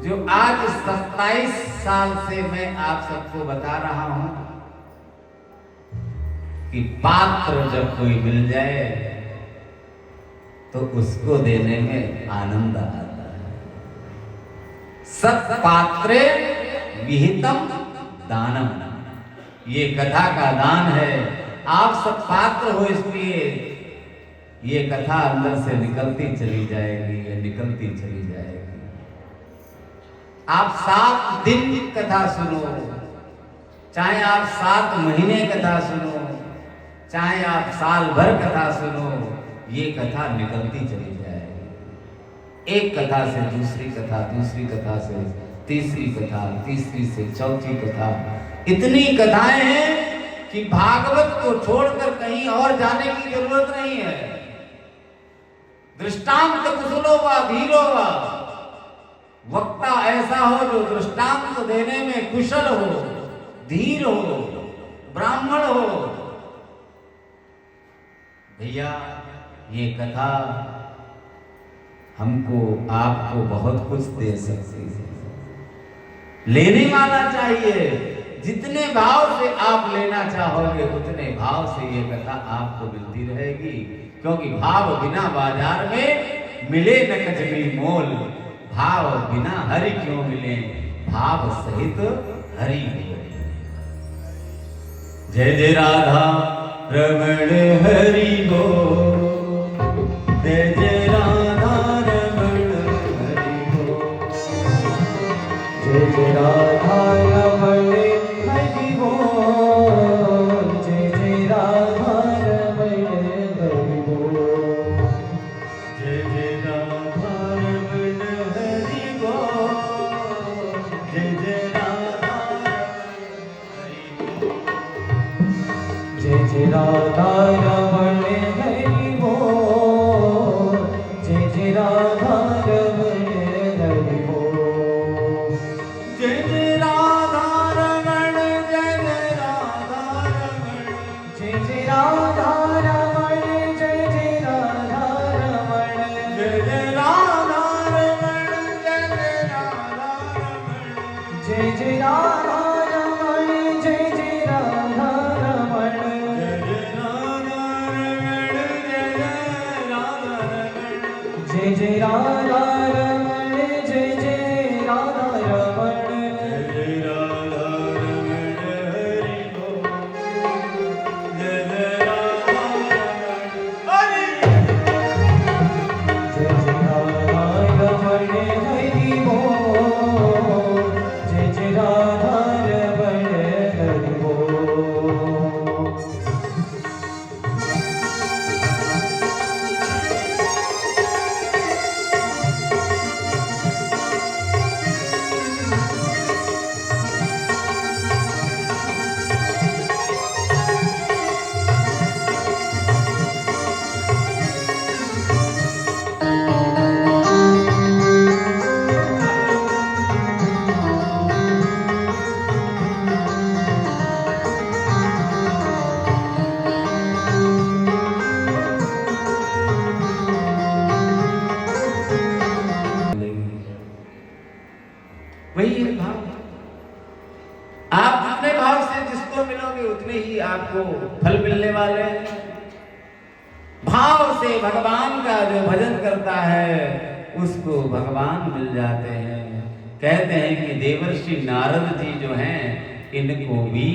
जो आज 27 साल से मैं आप सबको बता रहा हूं कि पात्र जब कोई मिल जाए तो उसको देने में आनंद आता है। सत पात्रे विहितम दानम, ये कथा का दान है। आप सब पात्र हो, इसलिए ये कथा अंदर से निकलती चली जाएगी, ये निकलती चली जाएगी। आप 7 दिन कथा सुनो, चाहे आप 7 महीने कथा सुनो, चाहे आप साल भर कथा सुनो, ये कथा निकलती चली जाएगी। एक कथा से दूसरी कथा, दूसरी कथा से तीसरी कथा, तीसरी से चौथी कथा। इतनी कथाएं हैं कि भागवत को छोड़कर कहीं और जाने की जरूरत नहीं है। दृष्टांत कुशलो व धीरो व, वक्ता ऐसा हो जो दृष्टांत देने में कुशल हो, धीर हो, ब्राह्मण हो। भैया ये कथा हमको आपको बहुत कुछ दे सकती है। लेने वाला चाहिए। जितने भाव से आप लेना चाहोगे उतने भाव से ये कथा आपको मिलती रहेगी। क्योंकि भाव बिना बाजार में मिले न कजली मोल, भाव बिना हरि क्यों मिले, भाव सहित हरि मिले। जय जय राधा रमण हरि बोल, जय जय राधा रमण हरि बोल, जय जय राधा रमण हरि बोल। जय राधा रमण हरि बोल। जय जय राधा रमण, जय जय राधा रमण, जय जय राधा रमण, जय जय राधा रमण, जय जय राधा रमण, जय जय राधा रमण, जय जय राधा रमण, जय जय राधा रमण, जय जय राधा रमण, जय जय राधा रमण, जय जय राधा रमण, जय जय राधा रमण, जय जय राधा रमण हरि बोल। जय जय राधा रमण हरि जय जय राधा रमण हरि बोल। जय जय राधा रमण हरि बोल। वही है भाव। आप जितने भाव से जिसको मिलोगे उतने ही आपको फल मिलने वाले हैं। भाव से भगवान का जो भजन करता है उसको भगवान मिल जाते हैं। कहते हैं कि देवर्षि नारद जी जो हैं इनको भी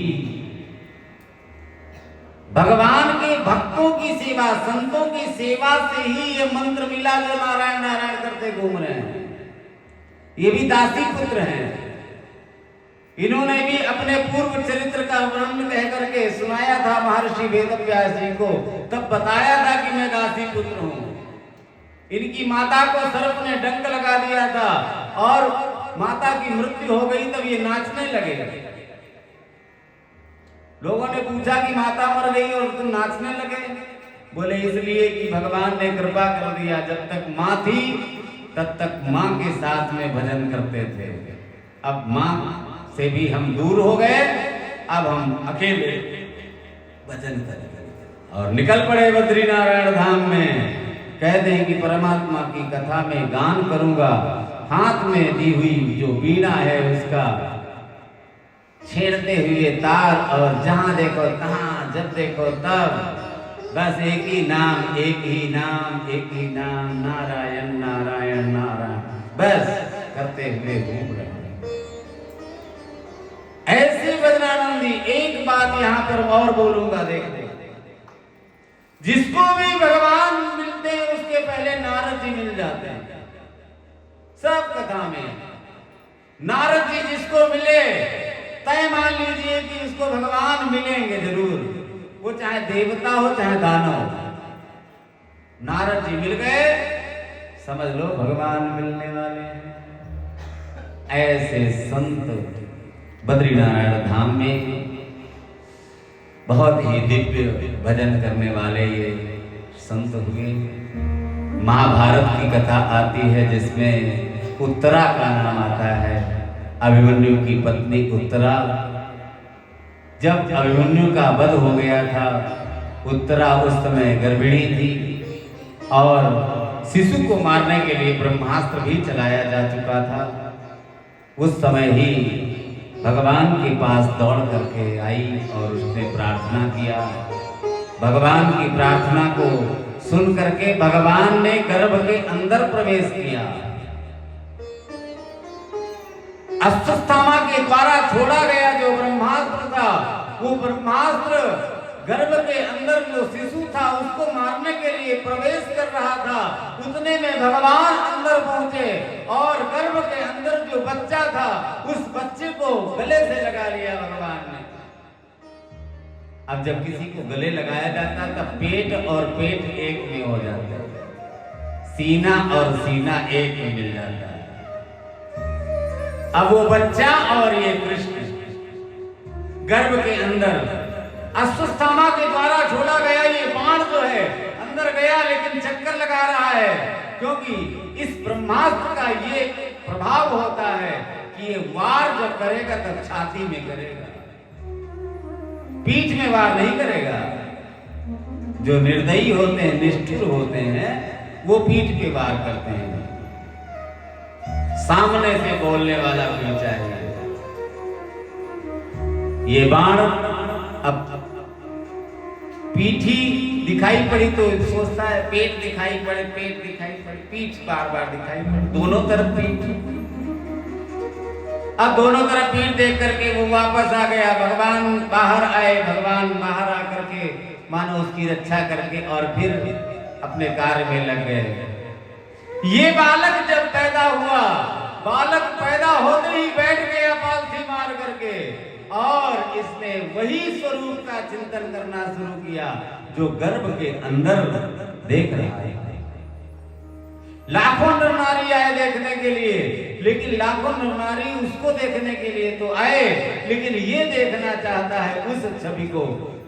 भगवान के भक्तों की सेवा, संतों की सेवा से ही ये मंत्र मिला जो नारायण नारायण करते घूम रहे हैं। ये भी दासी पुत्र हैं। इन्होंने भी अपने पूर्व चरित्र का वर्णन कह करके सुनाया था महर्षि वेदव्यास जी को। तब बताया था कि मैं दासी पुत्र हूं। इनकी माता को सर्प ने डंक लगा दिया था और माता की मृत्यु हो गई। तब ये नाचने लगे। लोगों ने पूछा कि माता मर गई और तुम नाचने लगे? बोले इसलिए कि भगवान ने कृपा कर दिया, जब तक मां थी तब तक मां के साथ में भजन करते थे। अब मां से भी हम दूर हो गए, अब हम अकेले भजन करें और निकल पड़े बद्री नारायण धाम में। कहते हैं कि परमात्मा की कथा में गान करूंगा। हाथ में दी हुई जो वीणा है उसका छेड़ते हुए तार, और जहां देखो तहां, जब देखो तब बस एक ही नाम, एक ही नाम, एक ही नाम, नारायण नारायण नारायण, बस करते हुए घूम रहे हैं। ऐसे बजरानंदी। एक बात यहां पर और बोलूंगा, देखो जिसको भी भगवान मिलते हैं उसके पहले नारद जी मिल जाते हैं। सब कथा में नारद जी जिसको मिले तय मान लीजिए कि उसको भगवान मिलेंगे जरूर, वो चाहे देवता हो चाहे दानव। नारद जी मिल गए, समझ लो भगवान मिलने वाले हैं। ऐसे संत बद्रीनारायण धाम में बहुत ही दिव्य भजन करने वाले ये संत हुए। महाभारत की कथा आती है जिसमें उत्तरा का नाम आता है। अभिमन्यु की पत्नी उत्तरा, जब अभिमन्यु का वध हो गया था, उत्तरा उस समय गर्भिणी थी और शिशु को मारने के लिए ब्रह्मास्त्र भी चलाया जा चुका था। उस समय ही भगवान के पास दौड़ करके आई और उसने प्रार्थना किया। भगवान की प्रार्थना को सुन करके भगवान ने गर्भ के अंदर प्रवेश किया। अश्वत्थामा के द्वारा छोड़ा गया जो ब्रह्मास्त्र था, वो ब्रह्मास्त्र गर्भ के अंदर जो शिशु था उसको मारने के लिए प्रवेश कर रहा था। उतने में भगवान अंदर पहुंचे और गर्भ के अंदर जो बच्चा था उस बच्चे को गले से लगा लिया भगवान ने। अब जब किसी को गले लगाया जाता तब पेट और पेट एक में हो जाता है, सीना और सीना एक में मिल जाता है। अब वो बच्चा और ये कृष्ण गर्भ के अंदर अश्वत्थामा के द्वारा छोड़ा गया ये बाण जो है अंदर गया, लेकिन चक्कर लगा रहा है। क्योंकि इस ब्रह्मास्त्र का ये प्रभाव होता है कि ये वार जब करेगा तब छाती में करेगा, पीठ में वार नहीं करेगा। जो निर्दयी होते हैं, निष्ठुर होते हैं, वो पीठ पे वार करते हैं। सामने से बोलने वाला कोई चाहिए। ये बाण अब पीठी दिखाई पड़ी तो सोचता है, पेट दिखाई पड़े, पेट दिखाई पड़े, पीठ बार बार दिखाई पड़े, दोनों तरफ पीठ। अब दोनों तरफ पीठ देख करके वो वापस आ गया। भगवान बाहर आए, भगवान बाहर आकर के मानो उसकी रक्षा करके और फिर अपने कार्य में लग गए। ये बालक जब पैदा हुआ, बालक पैदा होते ही बैठ गया पालथी मार करके, और इसने वही स्वरूप का चिंतन करना शुरू किया जो गर्भ के अंदर देख रहा है। लाखों नर नारी आए देखने के लिए, लेकिन लाखों नर नारी उसको देखने के लिए तो आए, लेकिन ये देखना चाहता है उस छवि को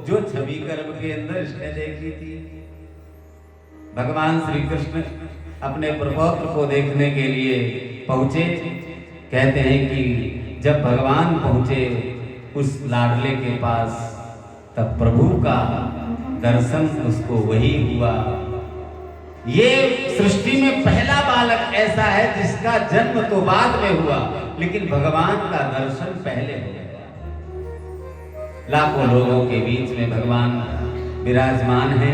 जो छवि गर्भ के अंदर इसने देखी थी। भगवान श्री कृष्ण अपने प्रपौत्र को देखने के लिए पहुंचे। कहते हैं कि जब भगवान पहुंचे उस लाडले के पास, तब प्रभु का दर्शन उसको वही हुआ। ये सृष्टि में पहला बालक ऐसा है जिसका जन्म तो बाद में हुआ, लेकिन भगवान का दर्शन पहले हो गया। लाखों लोगों के बीच में भगवान विराजमान है।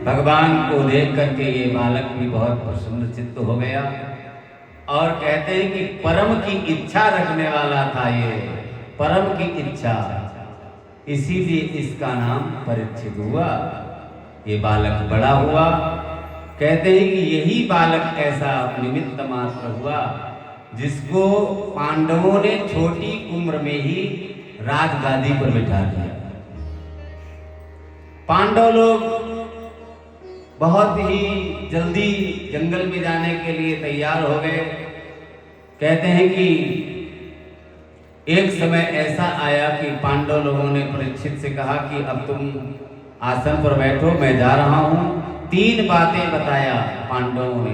भगवान को देख करके ये बालक भी बहुत प्रसन्न चित्त हो गया, और कहते हैं कि परम की इच्छा रखने वाला था ये, परम की इच्छा, इसीलिए इसका नाम परीक्षित हुआ। ये बालक बड़ा हुआ। कहते हैं कि यही बालक ऐसा निमित्त मात्र हुआ जिसको पांडवों ने छोटी उम्र में ही राजगादी पर बिठा दिया। पांडव लोग बहुत ही जल्दी जंगल में जाने के लिए तैयार हो गए। कहते हैं कि एक समय ऐसा आया कि पांडव लोगों ने परीक्षित से कहा कि अब तुम आसन पर बैठो, मैं जा रहा हूं। 3 बातें बताया पांडवों ने।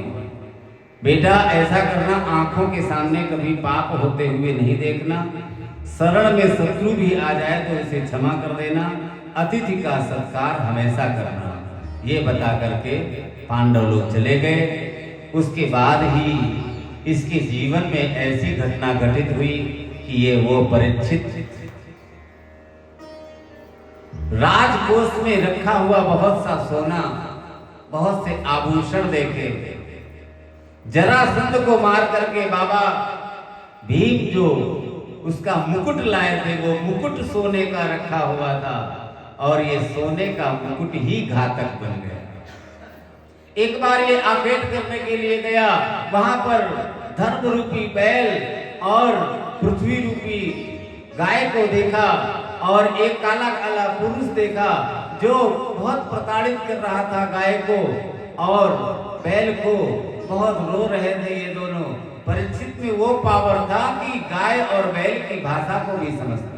बेटा ऐसा करना, आंखों के सामने कभी पाप होते हुए नहीं देखना, शरण में शत्रु भी आ जाए तो इसे क्षमा कर देना, अतिथि का सत्कार हमेशा करना। ये बता करके पांडव लोग चले गए। उसके बाद ही इसके जीवन में ऐसी घटना घटित हुई कि ये वो परीक्षित राजकोष में रखा हुआ बहुत सा सोना, बहुत से आभूषण देखे, जरासंध को मार करके बाबा भीम जो उसका मुकुट लाए थे, वो मुकुट सोने का रखा हुआ था, और ये सोने का मुकुट ही घातक बन गया। एक बार ये आपेट करने के लिए गया, वहां पर धर्म रूपी बैल और पृथ्वी रूपी गाय को देखा, और एक काला काला पुरुष देखा जो बहुत प्रताड़ित कर रहा था गाय को और बैल को। बहुत रो रहे थे ये दोनों। परीक्षित में वो पावर था कि गाय और बैल की भाषा को भी समझता,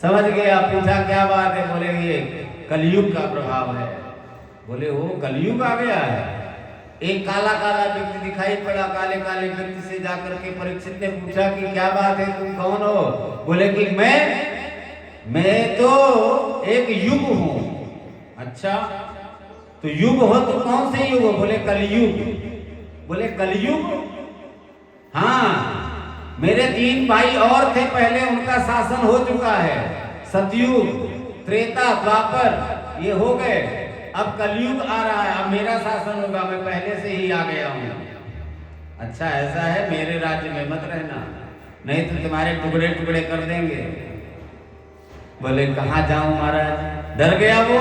समझ गया। पूछा क्या बात है? बोले ये कलयुग का प्रभाव है। बोले वो कलयुग आ गया है। एक काला काला व्यक्ति दिखाई पड़ा। काले काले व्यक्ति से जाकर के परीक्षित ने पूछा कि क्या बात है, तुम कौन हो? बोले कि मैं तो एक युग हूं। अच्छा, तो युग हो तो कौन से युग हो? बोले कलयुग। बोले कलयुग? हाँ, मेरे 3 भाई और थे पहले, उनका शासन हो चुका है। सतयुग, त्रेता, द्वापर ये हो गए, अब कलयुग आ रहा है, अब मेरा शासन होगा, मैं पहले से ही आ गया हूं। अच्छा ऐसा है, मेरे राज्य में मत रहना, नहीं तो तुम्हारे टुकड़े टुकड़े कर देंगे। बोले कहां जाऊं महाराज? डर गया वो,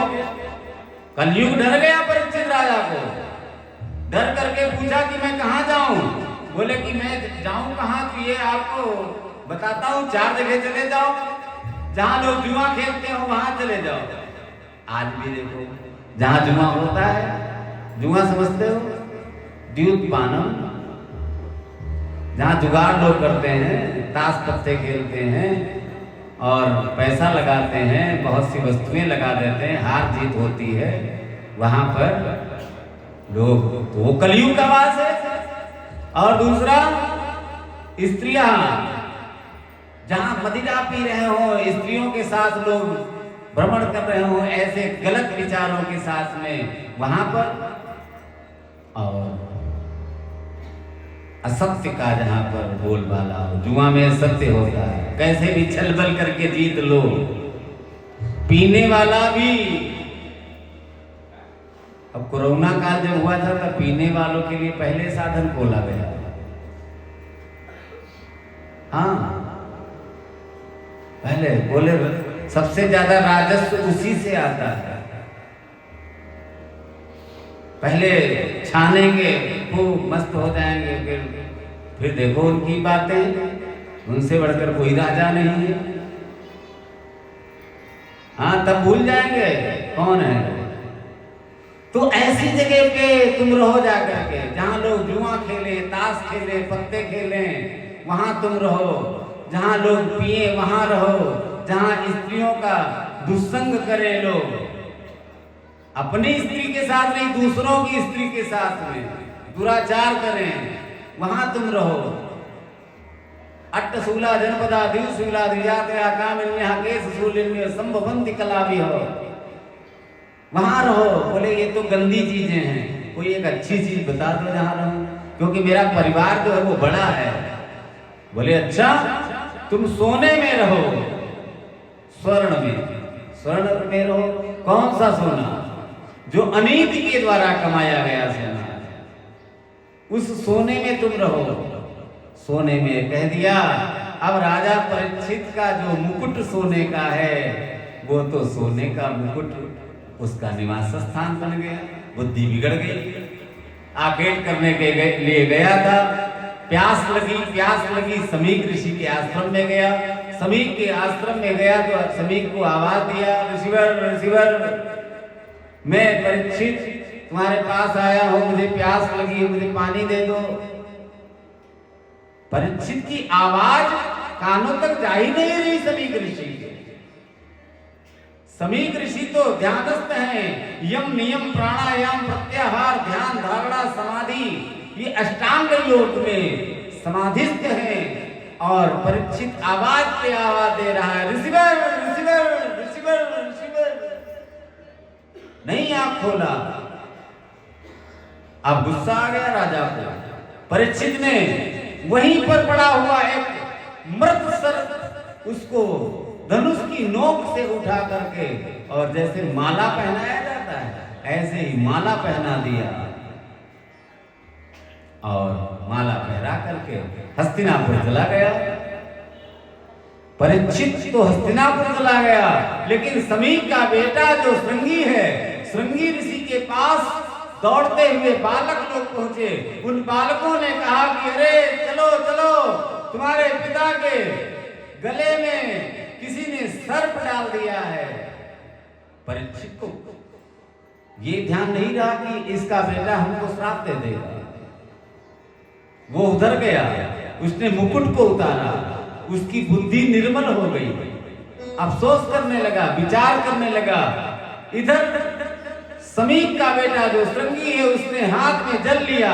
कलयुग डर गया परीक्षित राजा को। डर करके पूछा कि मैं कहां जाऊं? बोले कि मैं जाऊं कहां? तो ये आपको बताता हूं, 4 जगह चले जाओ, जहां लोग जुआ खेलते हो वहां चले जाओ। आज भी देखो जहां जुआ होता है, जुआ समझते हो, द्यूतपानम, जहां जुगाड़ लोग करते हैं, ताश पत्ते खेलते हैं और पैसा लगाते हैं, बहुत सी वस्तुएं लगा देते हैं, हार जीत होती है, वहां पर लोग, तो वो कलयुग का वास है। और दूसरा, स्त्रियां जहां मदिरा पी रहे हो, स्त्रियों के साथ लोग भ्रमण कर रहे हो ऐसे गलत विचारों के साथ में, वहां पर, और असत्य का जहां पर बोलबाला हो, जुआ में असत्य होता है, कैसे भी छलबल करके जीत लो। पीने वाला भी, अब कोरोना काल जब हुआ था तब पीने वालों के लिए पहले साधन खोला गया। हाँ, पहले बोले सबसे ज्यादा राजस्व उसी से आता है। पहले छानेंगे, खूब मस्त हो जाएंगे, फिर देखो उनकी बातें, उनसे बढ़कर कोई राजा नहीं है। हाँ, तब भूल जाएंगे कौन है। तो ऐसी जगह पे तुम रहो जाकर के, जहां लोग जुआ खेले, ताश खेले, पत्ते खेले, वहां तुम रहो। जहां लोग पिए वहां रहो। जहां स्त्रियों का दुस्संग करें लोग, अपनी स्त्री के साथ नहीं, दूसरों की स्त्री के साथ में दुराचार करें, वहां तुम रहो। अट्टशूला जनपदा दिवशूला द्विजातया कामिन्या केश शूलिन्य संभवन्ति कला भी हो, वहां रहो। बोले ये तो गंदी चीजें हैं, कोई एक अच्छी चीज बता दो जहां रहो, क्योंकि मेरा परिवार जो है वो बड़ा है। बोले अच्छा, तुम सोने में रहो, स्वर्ण में रहो। कौन सा सोना? जो अनीति के द्वारा कमाया गया सोना, उस सोने में तुम रहो। सोने में कह दिया। अब राजा परीक्षित का जो मुकुट सोने का है, वो तो सोने का मुकुट उसका निवास स्थान बन गया। बुद्धि बिगड़ गई। आखेट करने के लिए गया था, प्यास लगी, समीक ऋषि के आश्रम में गया। समीक के आश्रम में गया तो समीक को आवाज दिया, ऋषिवर, मैं परीक्षित तुम्हारे पास आया हूं, मुझे प्यास लगी है, मुझे पानी दे दो। परीक्षित की आवाज कानों तक जा ही नहीं रही समीक ऋषि के। समीक ऋषि तो ध्यानस्थ हैं, यम नियम प्राणायाम प्रत्याहार ध्यान धारणा समाधि, ये अष्टांग योग में समाधिस्थ हैं। और परीक्षित आवाज पे आवाज दे रहा है, ऋषिवर, नहीं आंख खोला। अब गुस्सा आ गया राजा को। परीक्षित ने वहीं पर पड़ा हुआ एक मृत सर्प, उसको धनुष की नोक से उठा करके, और जैसे माला पहनाया जाता है ऐसे ही माला पहना दिया, और माला पहरा करके हस्तिनापुर चला गया। परीक्षित तो हस्तिनापुर चला गया, लेकिन समीक का बेटा जो श्रृंगी है, श्रृंगी ऋषि के पास दौड़ते हुए बालक लोग पहुंचे। उन बालकों ने कहा कि अरे चलो, तुम्हारे पिता के गले में किसी ने सर्प डाल दिया है। परीक्षित को ये ध्यान नहीं रहा कि इसका बेटा हमको श्राप दे देगा। वो उधर गया, उसने मुकुट को उतारा, उसकी बुद्धि निर्मल हो गई, अफसोस करने लगा, विचार करने लगा। इधर समीक का बेटा जो श्रृंगी है, उसने हाथ में जल लिया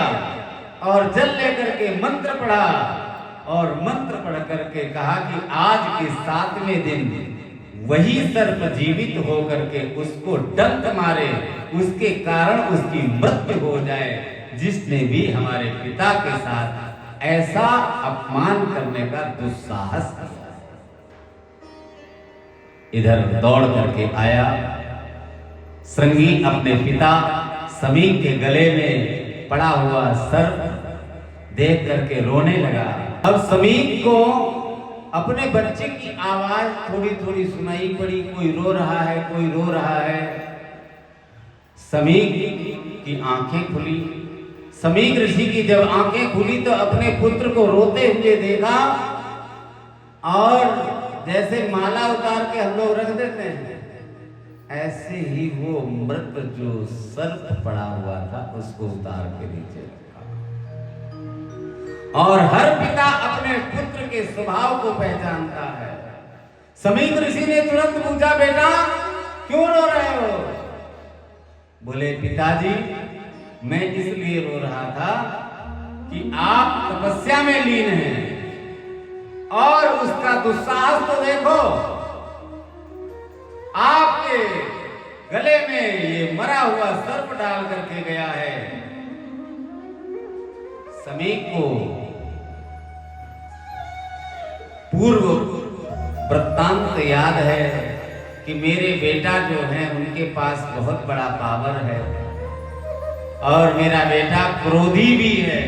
और जल लेकर के मंत्र पढ़ा, और मंत्र पढ़ करके कहा कि आज के 7वें दिन वही सर्प जीवित होकर के उसको डंक मारे, उसके कारण उसकी मृत्यु हो जाए, जिसने भी हमारे पिता के साथ ऐसा अपमान करने का दुस्साहस किया। इधर दौड़ करके आया श्रृंगी, अपने पिता समीक के गले में पड़ा हुआ सर्प देख करके रोने लगा। अब समीक को अपने बच्चे की आवाज थोड़ी थोड़ी सुनाई पड़ी, कोई रो रहा है, कोई रो रहा है। समीक की आंखें खुली। समीक ऋषि की जब आंखें खुली तो अपने पुत्र को रोते हुए देखा, और जैसे माला उतार के हम लोग रख देते हैं, ऐसे ही वो मृत जो सर्प पड़ा हुआ था उसको उतार के नीचे रखा। और हर पिता अपने पुत्र के स्वभाव को पहचानता है। समीक ऋषि ने तुरंत पूछा, बेटा क्यों रो रहे हो? बोले पिताजी, मैं इसलिए रो रहा था कि आप तपस्या में लीन हैं और उसका दुस्साहस तो देखो। आपके गले में ये मरा हुआ सर्प डाल करके गया है। समीक को पूर्व वृत्तांत याद है कि मेरे बेटा जो है उनके पास बहुत बड़ा पावर है और मेरा बेटा क्रोधी भी है,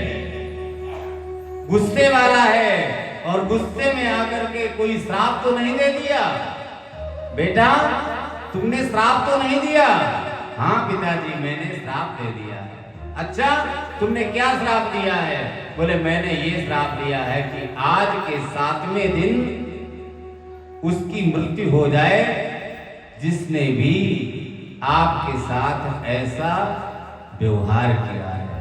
गुस्से वाला है और गुस्से में आकर के कोई श्राप तो नहीं दे दिया? बेटा तुमने श्राप तो नहीं दिया? हाँ पिताजी मैंने श्राप दे दिया। अच्छा तुमने क्या श्राप दिया है? बोले मैंने ये श्राप दिया है कि आज के 7वें दिन उसकी मृत्यु हो जाए जिसने भी आपके साथ ऐसा व्यवहार किया है।